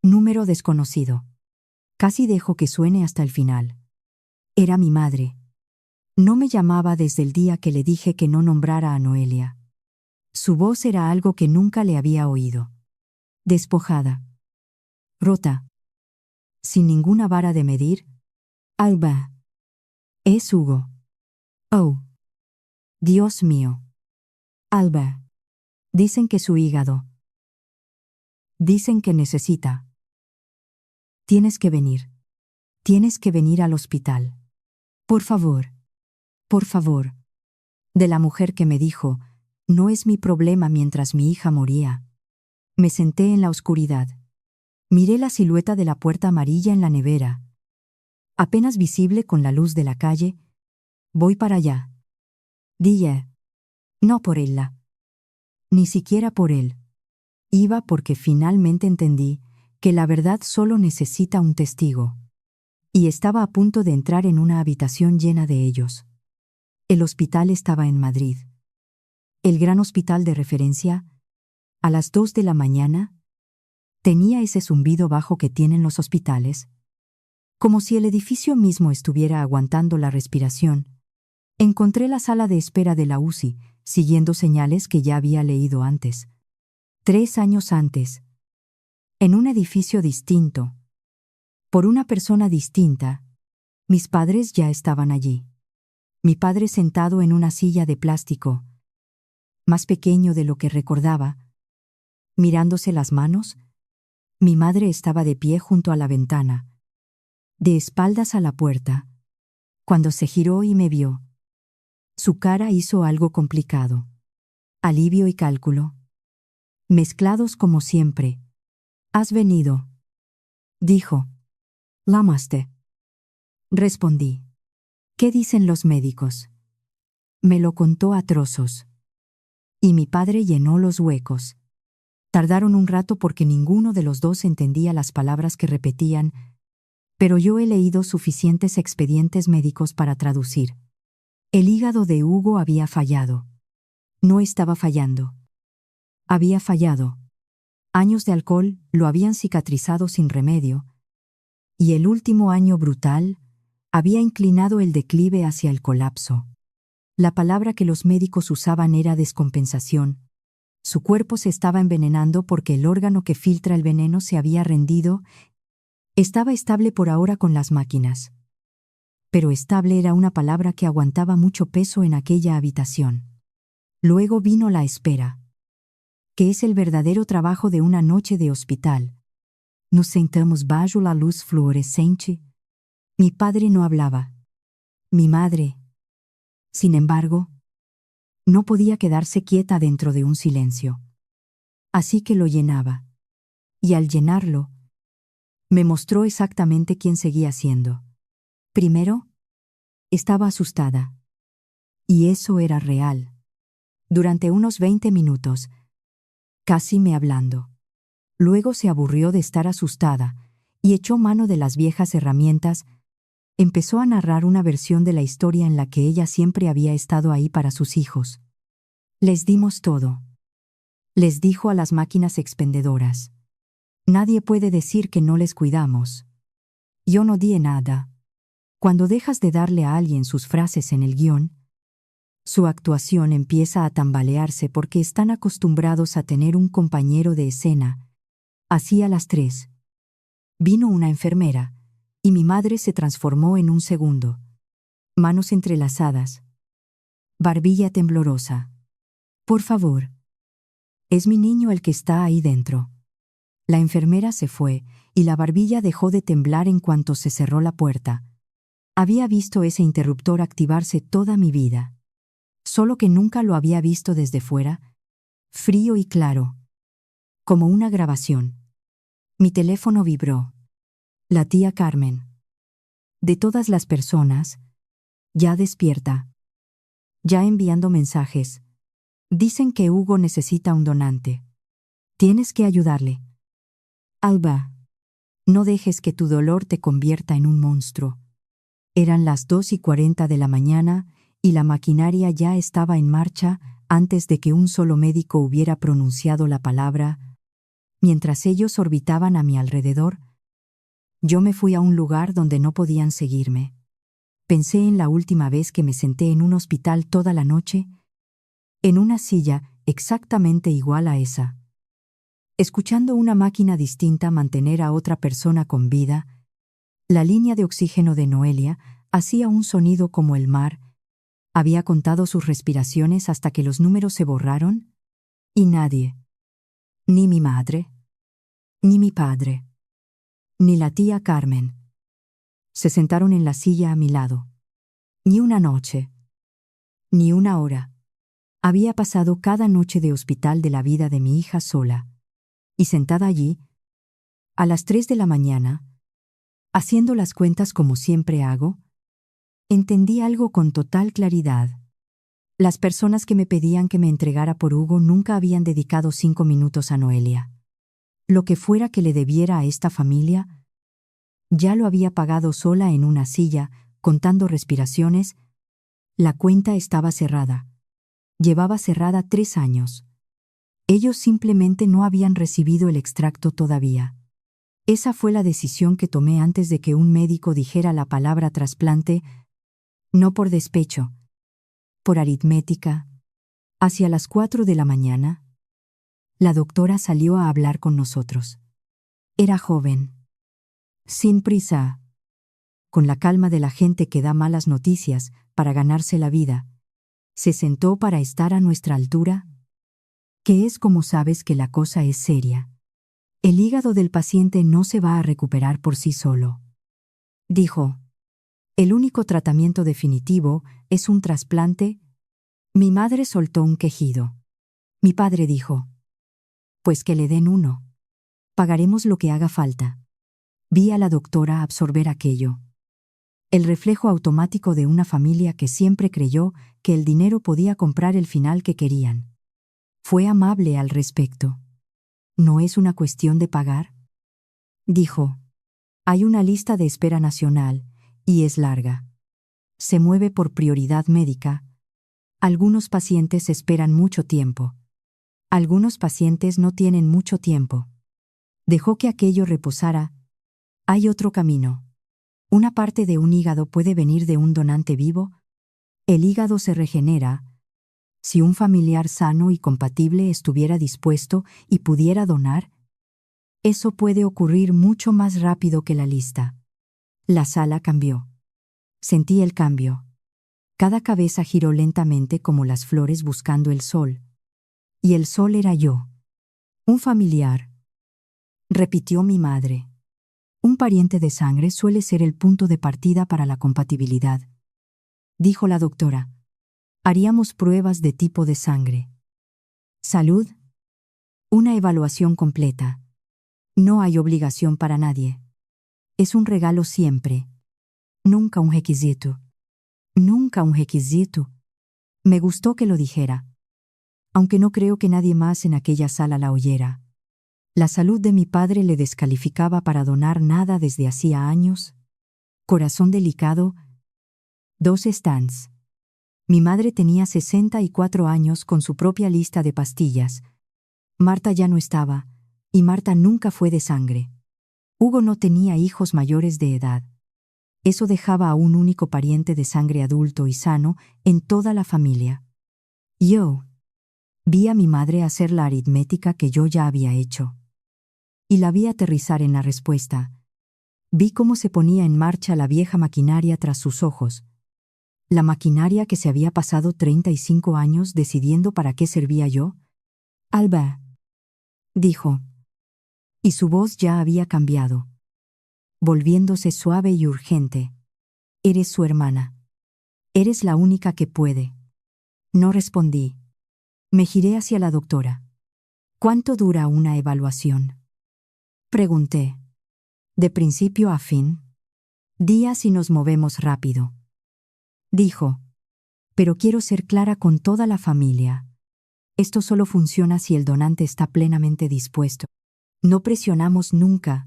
Número desconocido. Casi dejo que suene hasta el final. Era mi madre. No me llamaba desde el día que le dije que no nombrara a Noelia. Su voz era algo que nunca le había oído. Despojada. Rota. Sin ninguna vara de medir. Alba. Es Hugo. Oh. Dios mío. Alba. Dicen que su hígado. Dicen que necesita. Tienes que venir. Tienes que venir al hospital. Por favor. Por favor. De la mujer que me dijo, no es mi problema mientras mi hija moría. Me senté en la oscuridad. Miré la silueta de la puerta amarilla en la nevera. Apenas visible con la luz de la calle. Voy para allá. Dije. No por ella. Ni siquiera por él. Iba porque finalmente entendí que la verdad solo necesita un testigo. Y estaba a punto de entrar en una habitación llena de ellos. El hospital estaba en Madrid. El gran hospital de referencia, a las 2 de la mañana, tenía ese zumbido bajo que tienen los hospitales, como si el edificio mismo estuviera aguantando la respiración. Encontré la sala de espera de la UCI, siguiendo señales que ya había leído antes. 3 años antes. En un edificio distinto. Por una persona distinta. Mis padres ya estaban allí. Mi padre sentado en una silla de plástico, más pequeño de lo que recordaba, mirándose las manos. Mi madre estaba de pie junto a la ventana, de espaldas a la puerta. Cuando se giró y me vio, su cara hizo algo complicado. Alivio y cálculo. Mezclados como siempre. «¿Has venido?», dijo. «¿Llamaste?». Respondí. «¿Qué dicen los médicos?». Me lo contó a trozos. Y mi padre llenó los huecos. Tardaron un rato porque ninguno de los dos entendía las palabras que repetían, pero yo he leído suficientes expedientes médicos para traducir. El hígado de Hugo había fallado. No estaba fallando. Había fallado. Años de alcohol lo habían cicatrizado sin remedio, y el último año brutal había inclinado el declive hacia el colapso. La palabra que los médicos usaban era descompensación. Su cuerpo se estaba envenenando porque el órgano que filtra el veneno se había rendido. Estaba estable por ahora con las máquinas. Pero estable era una palabra que aguantaba mucho peso en aquella habitación. Luego vino la espera, que es el verdadero trabajo de una noche de hospital. Nos sentamos bajo la luz fluorescente. Mi padre no hablaba. Mi madre, sin embargo, no podía quedarse quieta dentro de un silencio. Así que lo llenaba. Y al llenarlo, me mostró exactamente quién seguía siendo. Primero, estaba asustada. Y eso era real. Durante unos 20 minutos, casi me hablando. Luego se aburrió de estar asustada y echó mano de las viejas herramientas. Empezó a narrar una versión de la historia en la que ella siempre había estado ahí para sus hijos. Les dimos todo. Les dijo a las máquinas expendedoras. Nadie puede decir que no les cuidamos. Yo no di nada. Cuando dejas de darle a alguien sus frases en el guión, su actuación empieza a tambalearse porque están acostumbrados a tener un compañero de escena. Así a las 3. Vino una enfermera, y mi madre se transformó en un segundo. Manos entrelazadas. Barbilla temblorosa. Por favor. Es mi niño el que está ahí dentro. La enfermera se fue, y la barbilla dejó de temblar en cuanto se cerró la puerta. Había visto ese interruptor activarse toda mi vida. Solo que nunca lo había visto desde fuera, frío y claro. Como una grabación. Mi teléfono vibró. La tía Carmen. De todas las personas, ya despierta. Ya enviando mensajes. Dicen que Hugo necesita un donante. Tienes que ayudarle. Alba, no dejes que tu dolor te convierta en un monstruo. Eran las 2:40 de la mañana y la maquinaria ya estaba en marcha antes de que un solo médico hubiera pronunciado la palabra. Mientras ellos orbitaban a mi alrededor, yo me fui a un lugar donde no podían seguirme. Pensé en la última vez que me senté en un hospital toda la noche, en una silla exactamente igual a esa, escuchando una máquina distinta mantener a otra persona con vida. La línea de oxígeno de Noelia hacía un sonido como el mar. Había contado sus respiraciones hasta que los números se borraron, y nadie, ni mi madre, ni mi padre, ni la tía Carmen, se sentaron en la silla a mi lado. Ni una noche, ni una hora. Había pasado cada noche de hospital de la vida de mi hija sola, y sentada allí, a las 3 de la mañana, haciendo las cuentas como siempre hago, entendí algo con total claridad. Las personas que me pedían que me entregara por Hugo nunca habían dedicado 5 minutos a Noelia. Lo que fuera que le debiera a esta familia, ya lo había pagado sola en una silla, contando respiraciones. La cuenta estaba cerrada. Llevaba cerrada 3 años. Ellos simplemente no habían recibido el extracto todavía. Esa fue la decisión que tomé antes de que un médico dijera la palabra trasplante, no por despecho, por aritmética. Hacia las 4 de la mañana, la doctora salió a hablar con nosotros. Era joven. Sin prisa. Con la calma de la gente que da malas noticias para ganarse la vida. Se sentó para estar a nuestra altura. Que es como sabes que la cosa es seria. El hígado del paciente no se va a recuperar por sí solo. Dijo. El único tratamiento definitivo es un trasplante. Mi madre soltó un quejido. Mi padre dijo. Pues que le den uno. Pagaremos lo que haga falta. Vi a la doctora absorber aquello. El reflejo automático de una familia que siempre creyó que el dinero podía comprar el final que querían. Fue amable al respecto. ¿No es una cuestión de pagar? Dijo. Hay una lista de espera nacional, y es larga. Se mueve por prioridad médica. Algunos pacientes esperan mucho tiempo. Algunos pacientes no tienen mucho tiempo. Dejó que aquello reposara. Hay otro camino. Una parte de un hígado puede venir de un donante vivo. El hígado se regenera. Si un familiar sano y compatible estuviera dispuesto y pudiera donar, eso puede ocurrir mucho más rápido que la lista. La sala cambió. Sentí el cambio. Cada cabeza giró lentamente como las flores buscando el sol. Y el sol era yo. Un familiar. Repitió mi madre. Un pariente de sangre suele ser el punto de partida para la compatibilidad. Dijo la doctora. Haríamos pruebas de tipo de sangre. Salud. Una evaluación completa. No hay obligación para nadie. Es un regalo siempre. Nunca un requisito. Nunca un requisito. Me gustó que lo dijera. Aunque no creo que nadie más en aquella sala la oyera. La salud de mi padre le descalificaba para donar nada desde hacía años. Corazón delicado. 2 stands. Mi madre tenía 64 años con su propia lista de pastillas. Marta ya no estaba, y Marta nunca fue de sangre. Hugo no tenía hijos mayores de edad. Eso dejaba a un único pariente de sangre adulto y sano en toda la familia. Yo vi a mi madre hacer la aritmética que yo ya había hecho. Y la vi aterrizar en la respuesta, Vi cómo se ponía en marcha la vieja maquinaria tras sus ojos. La maquinaria que se había pasado 35 años decidiendo para qué servía yo. Alba, dijo. Y su voz ya había cambiado, volviéndose suave y urgente. Eres su hermana. Eres la única que puede. No respondí. Me giré hacia la doctora. ¿Cuánto dura una evaluación? Pregunté. ¿De principio a fin? Días y nos movemos rápido. Dijo. Pero quiero ser clara con toda la familia. Esto solo funciona si el donante está plenamente dispuesto. No presionamos nunca.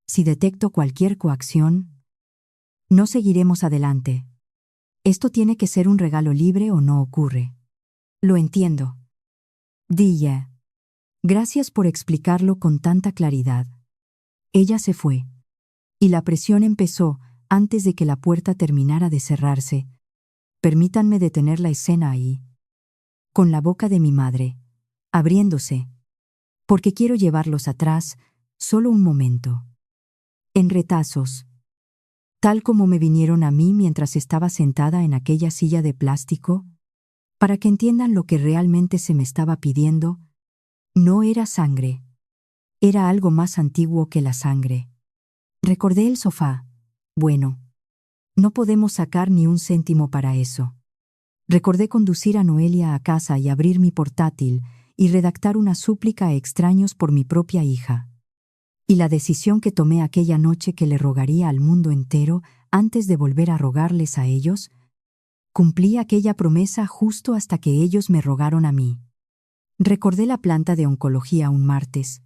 Si detecto cualquier coacción, no seguiremos adelante. Esto tiene que ser un regalo libre o no ocurre. Lo entiendo. Dije. Gracias por explicarlo con tanta claridad. Ella se fue. Y la presión empezó antes de que la puerta terminara de cerrarse. Permítanme detener la escena ahí. Con la boca de mi madre, abriéndose. Porque quiero llevarlos atrás, solo un momento. En retazos. Tal como me vinieron a mí mientras estaba sentada en aquella silla de plástico, para que entiendan lo que realmente se me estaba pidiendo. No era sangre. Era algo más antiguo que la sangre. Recordé el sofá. Bueno, no podemos sacar ni un céntimo para eso. Recordé conducir a Noelia a casa y abrir mi portátil y redactar una súplica a extraños por mi propia hija. Y la decisión que tomé aquella noche que le rogaría al mundo entero antes de volver a rogarles a ellos, cumplí aquella promesa justo hasta que ellos me rogaron a mí. Recordé la planta de oncología un martes.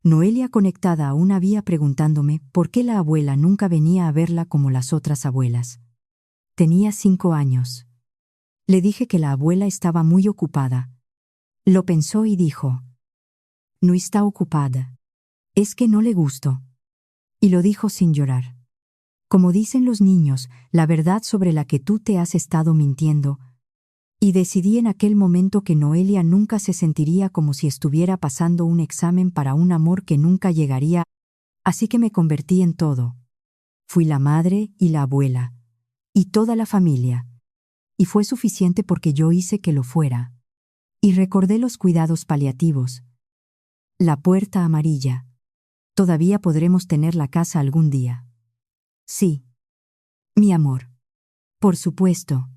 Noelia conectada a una vía preguntándome por qué la abuela nunca venía a verla como las otras abuelas. Tenía 5 años. Le dije que la abuela estaba muy ocupada. Lo pensó y dijo: no está ocupada. Es que no le gusto. Y lo dijo sin llorar. Como dicen los niños, la verdad sobre la que tú te has estado mintiendo. Y decidí en aquel momento que Noelia nunca se sentiría como si estuviera pasando un examen para un amor que nunca llegaría. Así que me convertí en todo. Fui la madre y la abuela. Y toda la familia. Y fue suficiente porque yo hice que lo fuera. Y recordé los cuidados paliativos. La puerta amarilla. Todavía podremos tener la casa algún día. Sí. Mi amor. Por supuesto.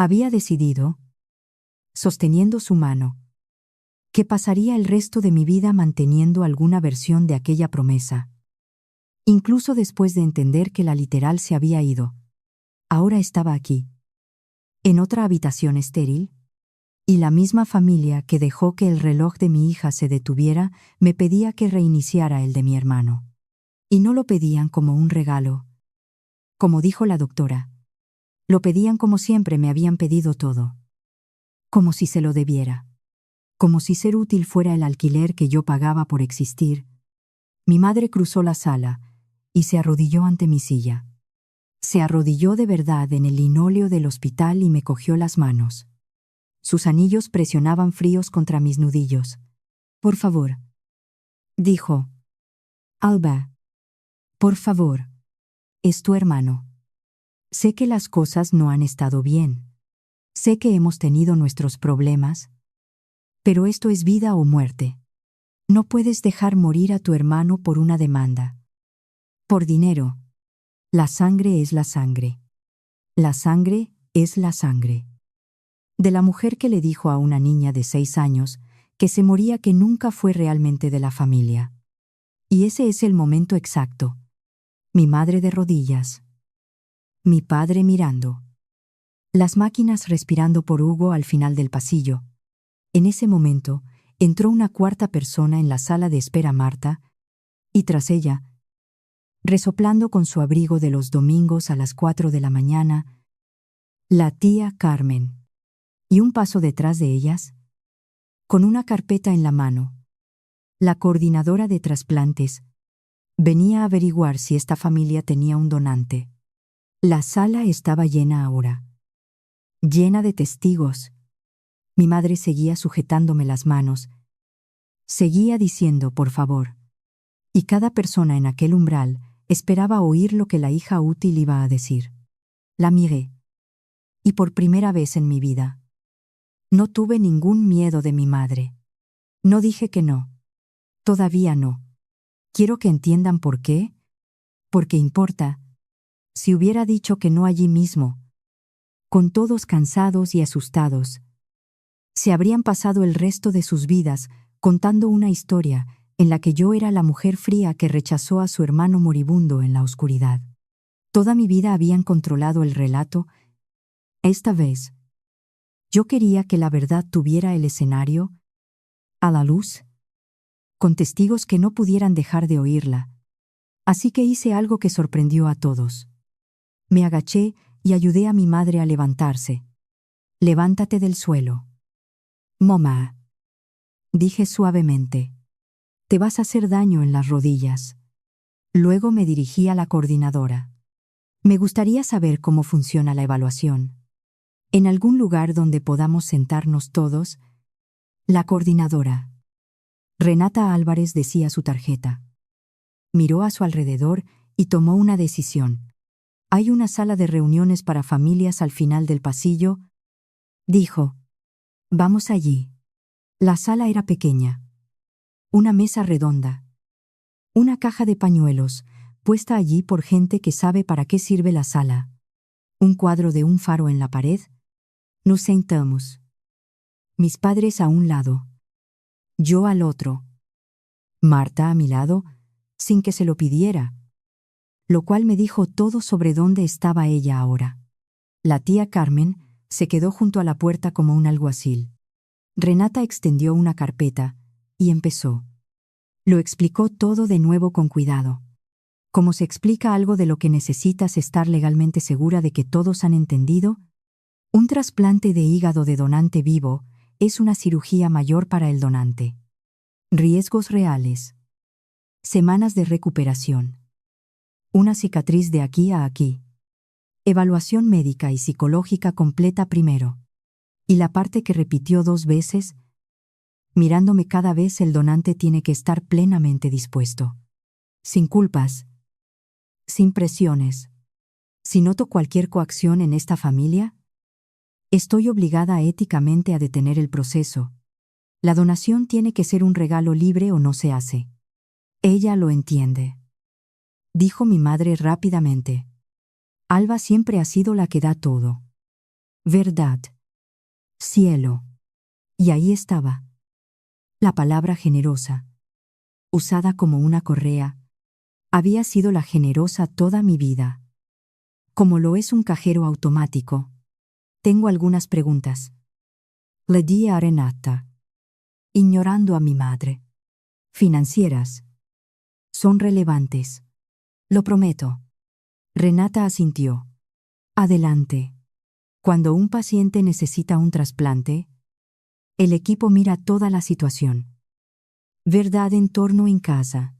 Había decidido, sosteniendo su mano, que pasaría el resto de mi vida manteniendo alguna versión de aquella promesa. Incluso después de entender que la literal se había ido. Ahora estaba aquí. En otra habitación estéril. Y la misma familia que dejó que el reloj de mi hija se detuviera me pedía que reiniciara el de mi hermano. Y no lo pedían como un regalo. Como dijo la doctora. Lo pedían como siempre me habían pedido todo. Como si se lo debiera. Como si ser útil fuera el alquiler que yo pagaba por existir. Mi madre cruzó la sala y se arrodilló ante mi silla. Se arrodilló de verdad en el linóleo del hospital y me cogió las manos. Sus anillos presionaban fríos contra mis nudillos. Por favor, dijo. Alba. Por favor. Es tu hermano. Sé que las cosas no han estado bien. Sé que hemos tenido nuestros problemas. Pero esto es vida o muerte. No puedes dejar morir a tu hermano por una demanda. Por dinero. La sangre es la sangre. La sangre es la sangre. De la mujer que le dijo a una niña de 6 años que se moría que nunca fue realmente de la familia. Y ese es el momento exacto. Mi madre de rodillas. Mi padre mirando. Las máquinas respirando por Hugo al final del pasillo. En ese momento, entró una cuarta persona en la sala de espera Marta, y tras ella, resoplando con su abrigo de los domingos a las 4 de la mañana, la tía Carmen. Y un paso detrás de ellas, con una carpeta en la mano, la coordinadora de trasplantes, venía a averiguar si esta familia tenía un donante. La sala estaba llena ahora. Llena de testigos. Mi madre seguía sujetándome las manos. Seguía diciendo, por favor. Y cada persona en aquel umbral Esperaba oír lo que la hija útil iba a decir. La miré. Y por primera vez en mi vida, no tuve ningún miedo de mi madre. No dije que no. Todavía no. Quiero que entiendan por qué. Porque importa. Si hubiera dicho que no allí mismo, con todos cansados y asustados, se habrían pasado el resto de sus vidas contando una historia en la que yo era la mujer fría que rechazó a su hermano moribundo en la oscuridad. Toda mi vida habían controlado el relato. Esta vez, yo quería que la verdad tuviera el escenario, a la luz, con testigos que no pudieran dejar de oírla. Así que hice algo que sorprendió a todos. Me agaché y ayudé a mi madre a levantarse. «Levántate del suelo». «Mamá», dije suavemente. «Te vas a hacer daño en las rodillas». Luego me dirigí a la coordinadora. «Me gustaría saber cómo funciona la evaluación. En algún lugar donde podamos sentarnos todos». La coordinadora. Renata Álvarez decía su tarjeta. Miró a su alrededor y tomó una decisión. «Hay una sala de reuniones para familias al final del pasillo», dijo. «Vamos allí». La sala era pequeña. Una mesa redonda. Una caja de pañuelos, puesta allí por gente que sabe para qué sirve la sala. Un cuadro de un faro en la pared. Nos sentamos. Mis padres a un lado. Yo al otro. Marta a mi lado, sin que se lo pidiera, lo cual me dijo todo sobre dónde estaba ella ahora. La tía Carmen se quedó junto a la puerta como un alguacil. Renata extendió una carpeta y empezó. Lo explicó todo de nuevo con cuidado. Como se explica algo de lo que necesitas estar legalmente segura de que todos han entendido, un trasplante de hígado de donante vivo es una cirugía mayor para el donante. Riesgos reales. Semanas de recuperación. Una cicatriz de aquí a aquí. Evaluación médica y psicológica completa primero. Y la parte que repitió 2 veces, mirándome cada vez el donante tiene que estar plenamente dispuesto. Sin culpas. Sin presiones. Si noto cualquier coacción en esta familia, estoy obligada éticamente a detener el proceso. La donación tiene que ser un regalo libre o no se hace. Ella lo entiende. Dijo mi madre rápidamente. Alba siempre ha sido la que da todo. Verdad. Cielo. Y ahí estaba. La palabra generosa, usada como una correa, había sido la generosa toda mi vida. Como lo es un cajero automático. Tengo algunas preguntas. Le di a Renata, ignorando a mi madre. Financieras. Son relevantes. Lo prometo. Renata asintió. Adelante. Cuando un paciente necesita un trasplante, el equipo mira toda la situación. Verdad en torno en casa.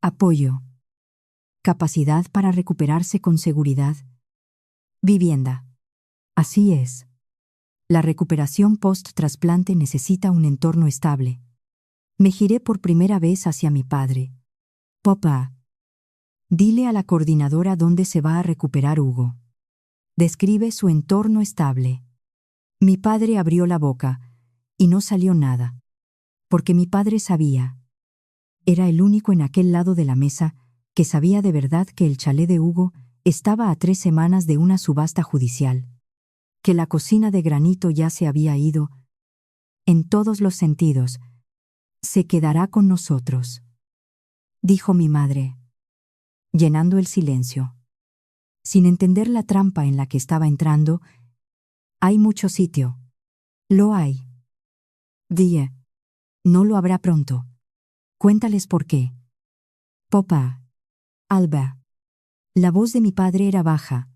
Apoyo. Capacidad para recuperarse con seguridad. Vivienda. Así es. La recuperación post-trasplante necesita un entorno estable. Me giré por primera vez hacia mi padre. Papá. Dile a la coordinadora dónde se va a recuperar Hugo. Describe su entorno estable. Mi padre abrió la boca y no salió nada. Porque mi padre sabía. Era el único en aquel lado de la mesa que sabía de verdad que el chalet de Hugo estaba a 3 semanas de una subasta judicial. Que la cocina de granito ya se había ido. En todos los sentidos. Se quedará con nosotros. Dijo mi madre, llenando el silencio. Sin entender la trampa en la que estaba entrando, hay mucho sitio. Lo hay. Dije, no lo habrá pronto. Cuéntales por qué. Papá. Alba. La voz de mi padre era baja.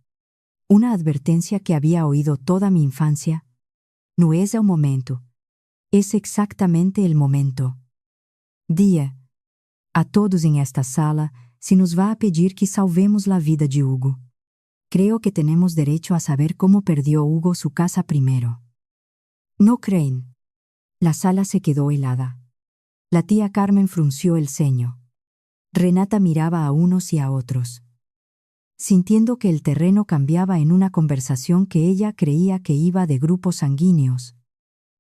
Una advertencia que había oído toda mi infancia. No es el momento. Es exactamente el momento. Dije, a todos en esta sala se nos va a pedir que salvemos la vida de Hugo. Creo que tenemos derecho a saber cómo perdió Hugo su casa primero. ¿No creen? La sala se quedó helada. La tía Carmen frunció el ceño. Renata miraba a unos y a otros, sintiendo que el terreno cambiaba en una conversación que ella creía que iba de grupos sanguíneos.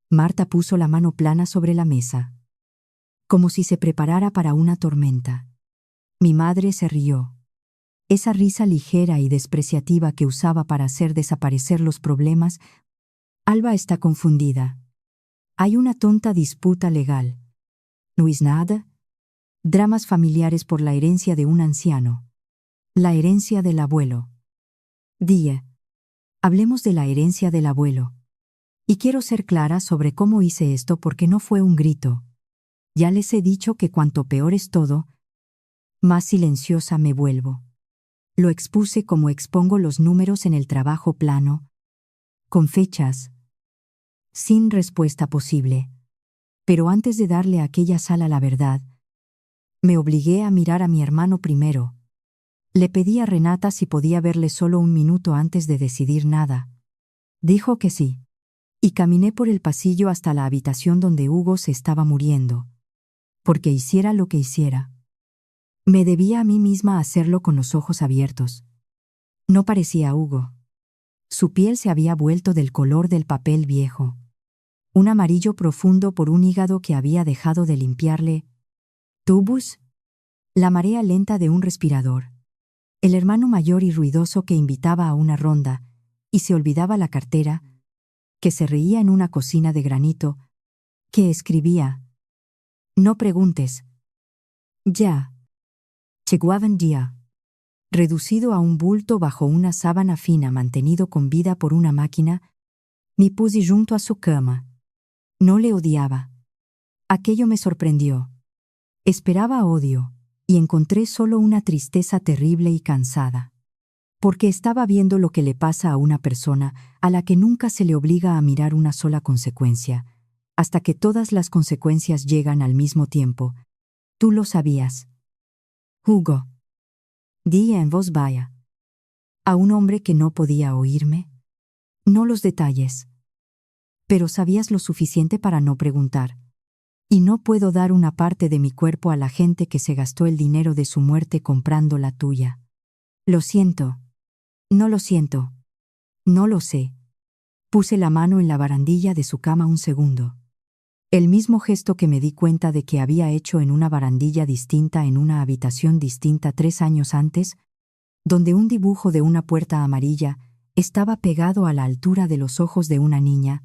Marta puso la mano plana sobre la mesa, como si se preparara para una tormenta. Mi madre se rió. Esa risa ligera y despreciativa que usaba para hacer desaparecer los problemas. Alba está confundida. Hay una tonta disputa legal. ¿No es nada? Dramas familiares por la herencia de un anciano. La herencia del abuelo. Día. Hablemos de la herencia del abuelo. Y quiero ser clara sobre cómo hice esto porque no fue un grito. Ya les he dicho que cuanto peor es todo, más silenciosa me vuelvo. Lo expuse como expongo los números en el trabajo plano, con fechas, sin respuesta posible. Pero antes de darle a aquella sala la verdad, me obligué a mirar a mi hermano primero. Le pedí a Renata si podía verle solo un minuto antes de decidir nada. Dijo que sí. Y caminé por el pasillo hasta la habitación donde Hugo se estaba muriendo. Porque hiciera lo que hiciera, me debía a mí misma hacerlo con los ojos abiertos. No parecía Hugo. Su piel se había vuelto del color del papel viejo. Un amarillo profundo por un hígado que había dejado de limpiarle. Tubus. La marea lenta de un respirador. El hermano mayor y ruidoso que invitaba a una ronda, y se olvidaba la cartera, que se reía en una cocina de granito, que escribía. No preguntes. Ya. Cheguaban día. Reducido a un bulto bajo una sábana fina mantenido con vida por una máquina, me puse junto a su cama. No le odiaba. Aquello me sorprendió. Esperaba odio, y encontré solo una tristeza terrible y cansada. Porque estaba viendo lo que le pasa a una persona a la que nunca se le obliga a mirar una sola consecuencia, hasta que todas las consecuencias llegan al mismo tiempo. Tú lo sabías. Hugo. Di en voz baja. A un hombre que no podía oírme. No los detalles. Pero sabías lo suficiente para no preguntar. Y no puedo dar una parte de mi cuerpo a la gente que se gastó el dinero de su muerte comprando la tuya. Lo siento. No lo siento. No lo sé. Puse la mano en la barandilla de su cama un segundo. El mismo gesto que me di cuenta de que había hecho en una barandilla distinta en una habitación distinta 3 años antes, donde un dibujo de una puerta amarilla estaba pegado a la altura de los ojos de una niña.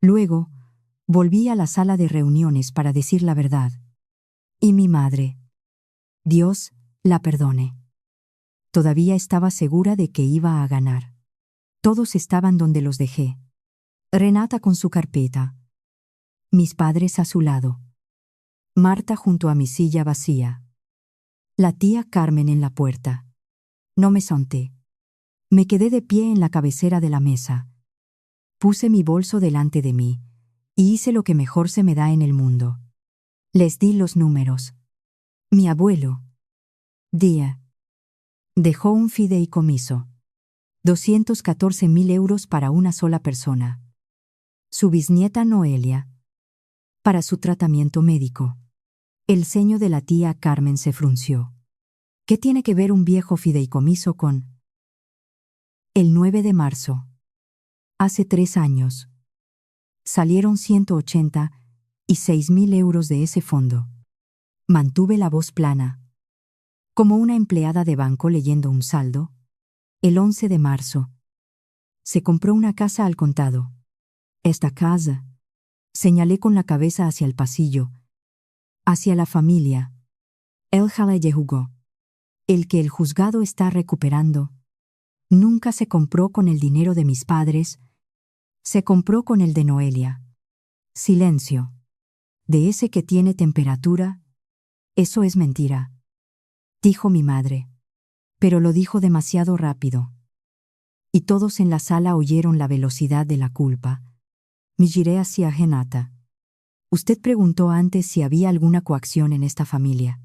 Luego, volví a la sala de reuniones para decir la verdad. Y mi madre. Dios la perdone. Todavía estaba segura de que iba a ganar. Todos estaban donde los dejé. Renata con su carpeta. Mis padres a su lado. Marta junto a mi silla vacía. La tía Carmen en la puerta. No me senté. Me quedé de pie en la cabecera de la mesa. Puse mi bolso delante de mí, y hice lo que mejor se me da en el mundo. Les di los números. Mi abuelo. Día. Dejó un fideicomiso. 214.000 euros para una sola persona. Su bisnieta Noelia. Para su tratamiento médico. El ceño de la tía Carmen se frunció. ¿Qué tiene que ver un viejo fideicomiso con? El 9 de marzo. Hace 3 años. Salieron 186.000 euros de ese fondo. Mantuve la voz plana. Como una empleada de banco leyendo un saldo. El 11 de marzo. Se compró una casa al contado. Esta casa. Señalé con la cabeza hacia el pasillo. Hacia la familia. El jale de Hugo. El que el juzgado está recuperando. Nunca se compró con el dinero de mis padres. Se compró con el de Noelia. Silencio. De ese que tiene temperatura. Eso es mentira. Dijo mi madre. Pero lo dijo demasiado rápido. Y todos en la sala oyeron la velocidad de la culpa. Me giré hacia Renata. Usted preguntó antes si había alguna coacción en esta familia.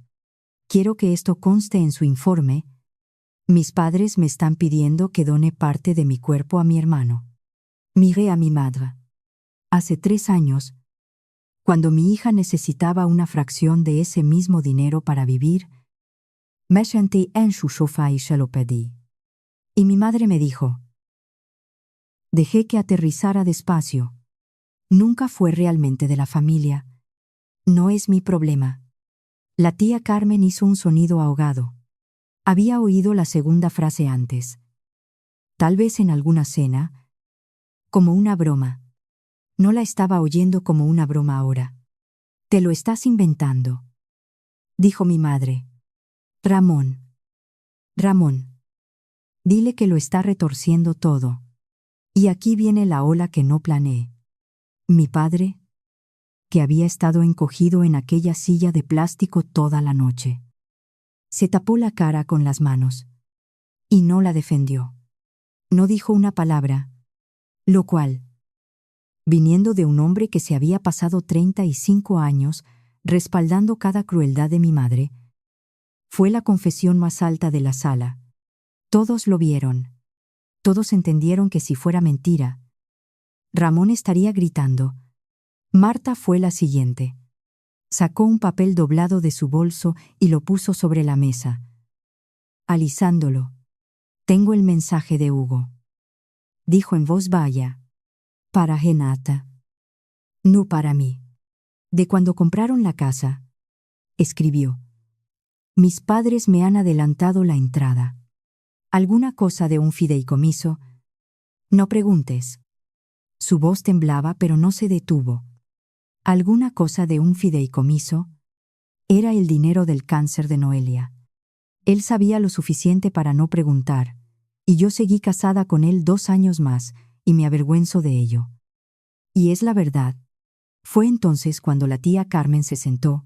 Quiero que esto conste en su informe. Mis padres me están pidiendo que done parte de mi cuerpo a mi hermano. Miré a mi madre. Hace 3 años, cuando mi hija necesitaba una fracción de ese mismo dinero para vivir, Me senté en su sofá y se lo pedí. Y mi madre me dijo. Dejé que aterrizara despacio. Nunca fue realmente de la familia. No es mi problema. La tía Carmen hizo un sonido ahogado. Había oído la segunda frase antes. Tal vez en alguna cena. Como una broma. No la estaba oyendo como una broma ahora. Te lo estás inventando, dijo mi madre. Ramón. Ramón. Dile que lo está retorciendo todo. Y aquí viene la ola que no planeé. Mi padre, que había estado encogido en aquella silla de plástico toda la noche. Se tapó la cara con las manos. Y no la defendió. No dijo una palabra. Lo cual, viniendo de un hombre que se había pasado 35 años respaldando cada crueldad de mi madre, fue la confesión más alta de la sala. Todos lo vieron. Todos entendieron que si fuera mentira, Ramón estaría gritando. Marta fue la siguiente. Sacó un papel doblado de su bolso y lo puso sobre la mesa. Alisándolo. Tengo el mensaje de Hugo. Dijo en voz baja. Para Renata. No para mí. De cuando compraron la casa. Escribió. Mis padres me han adelantado la entrada. ¿Alguna cosa de un fideicomiso? No preguntes. Su voz temblaba pero no se detuvo. ¿Alguna cosa de un fideicomiso? Era el dinero del cáncer de Noelia. Él sabía lo suficiente para no preguntar, y yo seguí casada con él 2 años más, y me avergüenzo de ello. Y es la verdad. Fue entonces cuando la tía Carmen se sentó.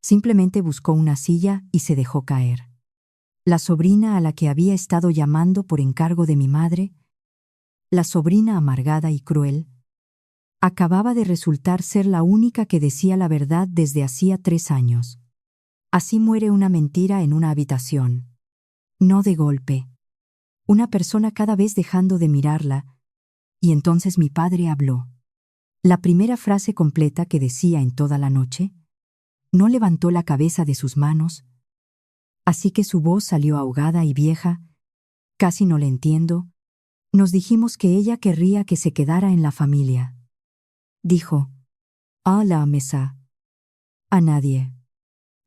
Simplemente buscó una silla y se dejó caer. La sobrina a la que había estado llamando por encargo de mi madre, la sobrina amargada y cruel, acababa de resultar ser la única que decía la verdad desde hacía 3 años. Así muere una mentira en una habitación. No de golpe. Una persona cada vez dejando de mirarla, y entonces mi padre habló. La primera frase completa que decía en toda la noche, no levantó la cabeza de sus manos, así que su voz salió ahogada y vieja. Casi no le entiendo. Nos dijimos que ella querría que se quedara en la familia. Dijo, a la mesa. A nadie.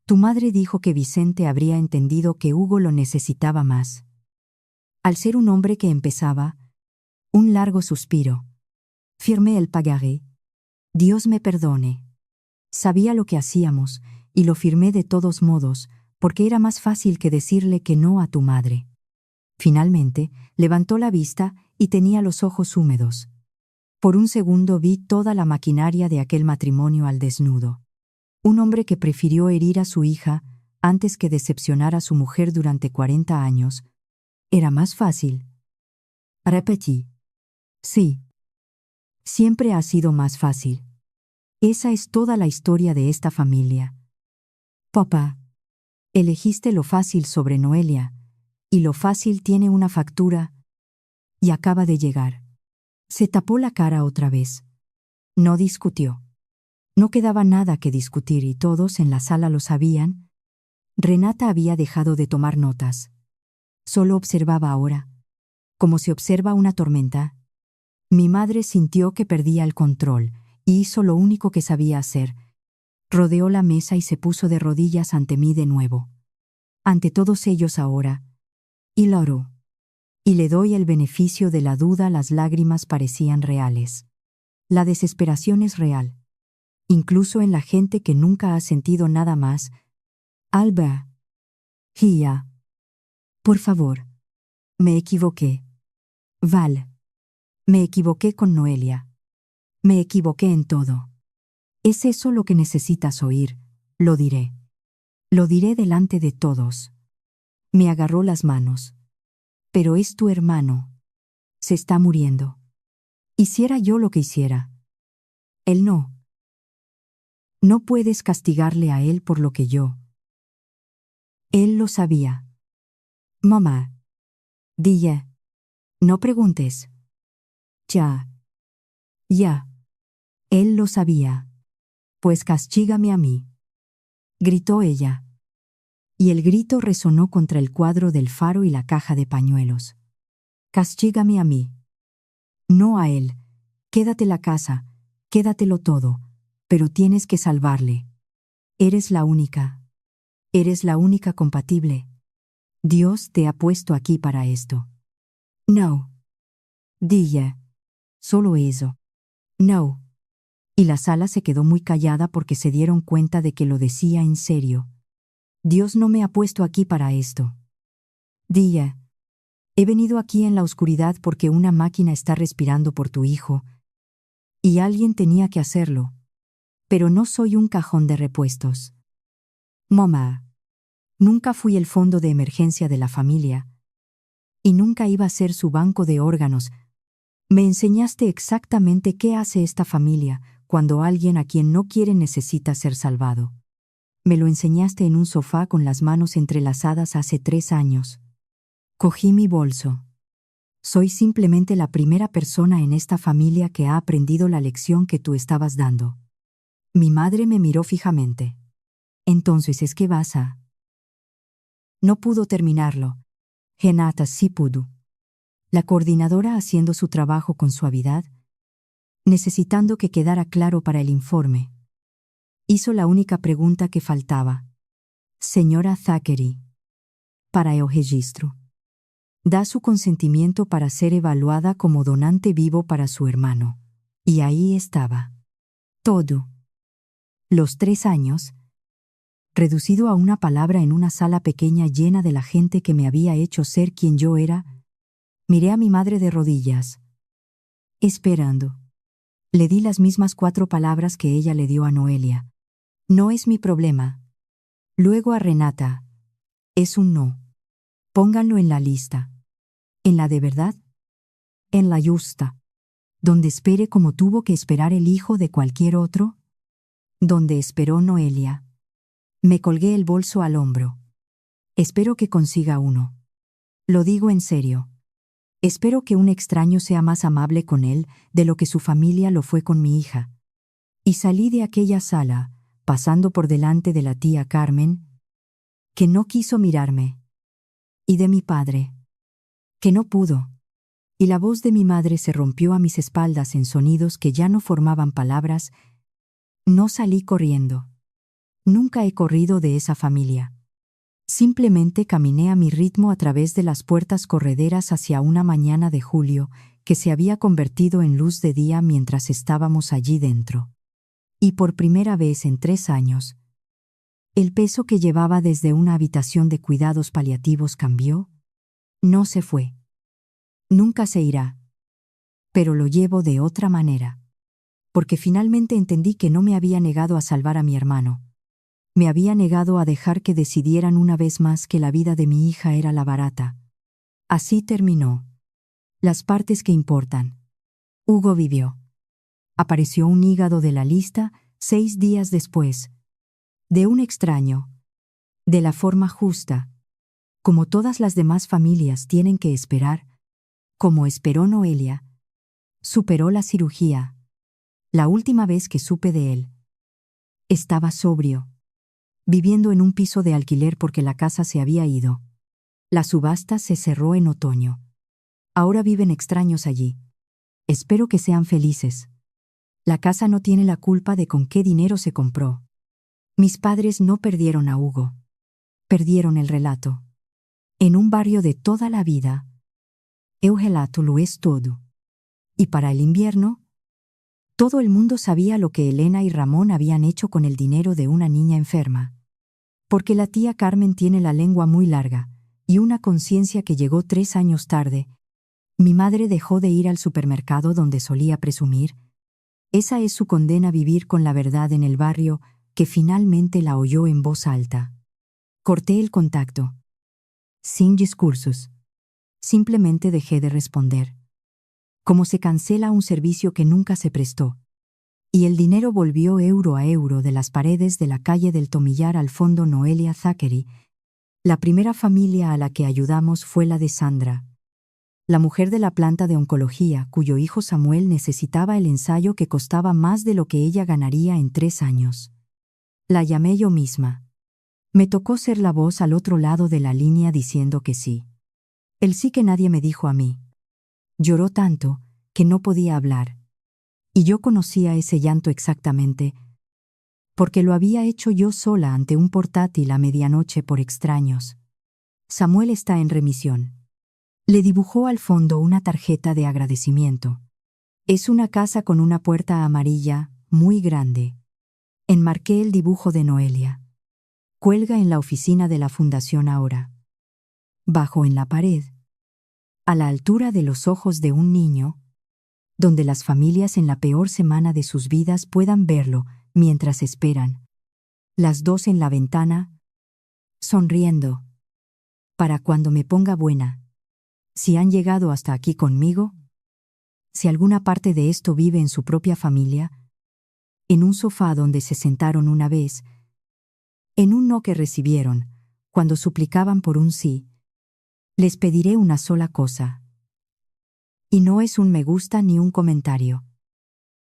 Tu madre dijo que Vicente habría entendido que Hugo lo necesitaba más. Al ser un hombre que empezaba, un largo suspiro. Firmé el pagaré. Dios me perdone. Sabía lo que hacíamos, y lo firmé de todos modos, porque era más fácil que decirle que no a tu madre. Finalmente, levantó la vista y tenía los ojos húmedos. Por un segundo vi toda la maquinaria de aquel matrimonio al desnudo. Un hombre que prefirió herir a su hija antes que decepcionar a su mujer durante 40 años. Era más fácil. Repetí. Sí. Siempre ha sido más fácil. Esa es toda la historia de esta familia. Papá, elegiste lo fácil sobre Noelia, y lo fácil tiene una factura, y acaba de llegar. Se tapó la cara otra vez. No discutió. No quedaba nada que discutir y todos en la sala lo sabían. Renata había dejado de tomar notas. Solo observaba ahora, como se observa una tormenta. Mi madre sintió que perdía el control y hizo lo único que sabía hacer. Rodeó la mesa y se puso de rodillas ante mí de nuevo. Ante todos ellos ahora. Y la oró. Y le doy el beneficio de la duda, las lágrimas parecían reales. La desesperación es real. Incluso en la gente que nunca ha sentido nada más. Alba. Gia. Por favor. Me equivoqué. Val. Me equivoqué con Noelia. Me equivoqué en todo. ¿Es eso lo que necesitas oír? Lo diré. Lo diré delante de todos. Me agarró las manos. Pero es tu hermano. Se está muriendo. Hiciera yo lo que hiciera. Él no. No puedes castigarle a él por lo que yo. Él lo sabía. Mamá. Dije. No preguntes. Ya. Ya. Él lo sabía. Pues castígame a mí. Gritó ella. y el grito resonó contra el cuadro del faro y la caja de pañuelos. «Castígame a mí. No a él. Quédate la casa, quédatelo todo, pero tienes que salvarle. Eres la única. Eres la única compatible. Dios te ha puesto aquí para esto». «No». «Dije. Solo eso». «No». Y la sala se quedó muy callada porque se dieron cuenta de que lo decía en serio. «Dios no me ha puesto aquí para esto». «Dije. He venido aquí en la oscuridad porque una máquina está respirando por tu hijo, y alguien tenía que hacerlo. Pero no soy un cajón de repuestos. Mamá. Nunca fui el fondo de emergencia de la familia, y nunca iba a ser su banco de órganos. Me enseñaste exactamente qué hace esta familia cuando alguien a quien no quiere necesita ser salvado. Me lo enseñaste en un sofá con las manos entrelazadas hace 3 años. Cogí mi bolso. Soy simplemente la primera persona en esta familia que ha aprendido la lección que tú estabas dando. Mi madre me miró fijamente. Entonces es que vas a... No pudo terminarlo. Renata sí pudo. La coordinadora haciendo su trabajo con suavidad, necesitando que quedara claro para el informe. Hizo la única pregunta que faltaba. Señora Thackeray. Para el registro. Da su consentimiento para ser evaluada como donante vivo para su hermano. Y ahí estaba. Todo. Los 3 años, reducido a una palabra en una sala pequeña llena de la gente que me había hecho ser quien yo era, miré a mi madre de rodillas. Esperando. Le di las mismas 4 palabras que ella le dio a Noelia. No es mi problema. Luego a Renata. Es un no. Pónganlo en la lista. ¿En la de verdad? En la justa. ¿Donde espere como tuvo que esperar el hijo de cualquier otro? Donde esperó Noelia. Me colgué el bolso al hombro. Espero que consiga uno. Lo digo en serio. Espero que un extraño sea más amable con él de lo que su familia lo fue con mi hija. Y salí de aquella sala, pasando por delante de la tía Carmen, que no quiso mirarme, y de mi padre, que no pudo, y la voz de mi madre se rompió a mis espaldas en sonidos que ya no formaban palabras. No salí corriendo. Nunca he corrido de esa familia. Simplemente caminé a mi ritmo a través de las puertas correderas hacia una mañana de julio que se había convertido en luz de día mientras estábamos allí dentro. Y por primera vez en 3 años, el peso que llevaba desde una habitación de cuidados paliativos cambió. No se fue. Nunca se irá. Pero lo llevo de otra manera. Porque finalmente entendí que no me había negado a salvar a mi hermano. Me había negado a dejar que decidieran una vez más que la vida de mi hija era la barata. Así terminó. Las partes que importan. Hugo vivió. Apareció un hígado de la lista 6 días después. De un extraño. De la forma justa. Como todas las demás familias tienen que esperar. Como esperó Noelia. Superó la cirugía. La última vez que supe de él. Estaba sobrio. Viviendo en un piso de alquiler porque la casa se había ido. La subasta se cerró en otoño. Ahora viven extraños allí. Espero que sean felices. La casa no tiene la culpa de con qué dinero se compró. Mis padres no perdieron a Hugo. Perdieron el relato. En un barrio de toda la vida, el relato lo es todo. Y para el invierno, todo el mundo sabía lo que Elena y Ramón habían hecho con el dinero de una niña enferma. Porque la tía Carmen tiene la lengua muy larga, y una conciencia que llegó 3 años tarde. Mi madre dejó de ir al supermercado donde solía presumir. Esa es su condena, vivir con la verdad en el barrio, que finalmente la oyó en voz alta. Corté el contacto. Sin discursos. Simplemente dejé de responder. Como se cancela un servicio que nunca se prestó. Y el dinero volvió euro a euro de las paredes de la calle del Tomillar al fondo. Noelia Thackeray. La primera familia a la que ayudamos fue la de Sandra, la mujer de la planta de oncología, cuyo hijo Samuel necesitaba el ensayo que costaba más de lo que ella ganaría en 3 años. La llamé yo misma. Me tocó ser la voz al otro lado de la línea diciendo que sí. El sí que nadie me dijo a mí. Lloró tanto que no podía hablar. Y yo conocía ese llanto exactamente, porque lo había hecho yo sola ante un portátil a medianoche por extraños. Samuel está en remisión. Le dibujó al fondo una tarjeta de agradecimiento. Es una casa con una puerta amarilla, muy grande. Enmarqué el dibujo de Noelia. Cuelga en la oficina de la fundación ahora. Bajo en la pared, a la altura de los ojos de un niño, donde las familias en la peor semana de sus vidas puedan verlo mientras esperan. Las dos en la ventana, sonriendo. Para cuando me ponga buena. Si han llegado hasta aquí conmigo, si alguna parte de esto vive en su propia familia, en un sofá donde se sentaron una vez, en un no que recibieron, cuando suplicaban por un sí, les pediré una sola cosa. Y no es un me gusta ni un comentario.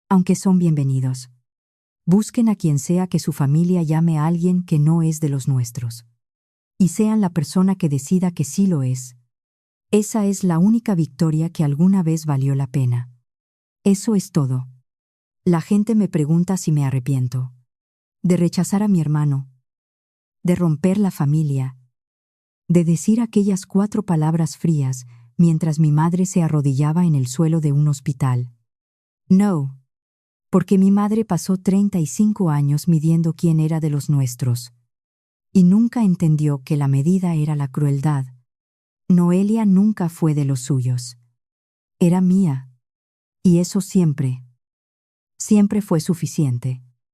Aunque son bienvenidos. Busquen a quien sea que su familia llame a alguien que no es de los nuestros. Y sean la persona que decida que sí lo es. Esa es la única victoria que alguna vez valió la pena. Eso es todo. La gente me pregunta si me arrepiento. De rechazar a mi hermano. De romper la familia. De decir aquellas 4 palabras frías mientras mi madre se arrodillaba en el suelo de un hospital. No. Porque mi madre pasó 35 años midiendo quién era de los nuestros. Y nunca entendió que la medida era la crueldad. Noelia nunca fue de los suyos. Era mía. Y eso siempre fue suficiente.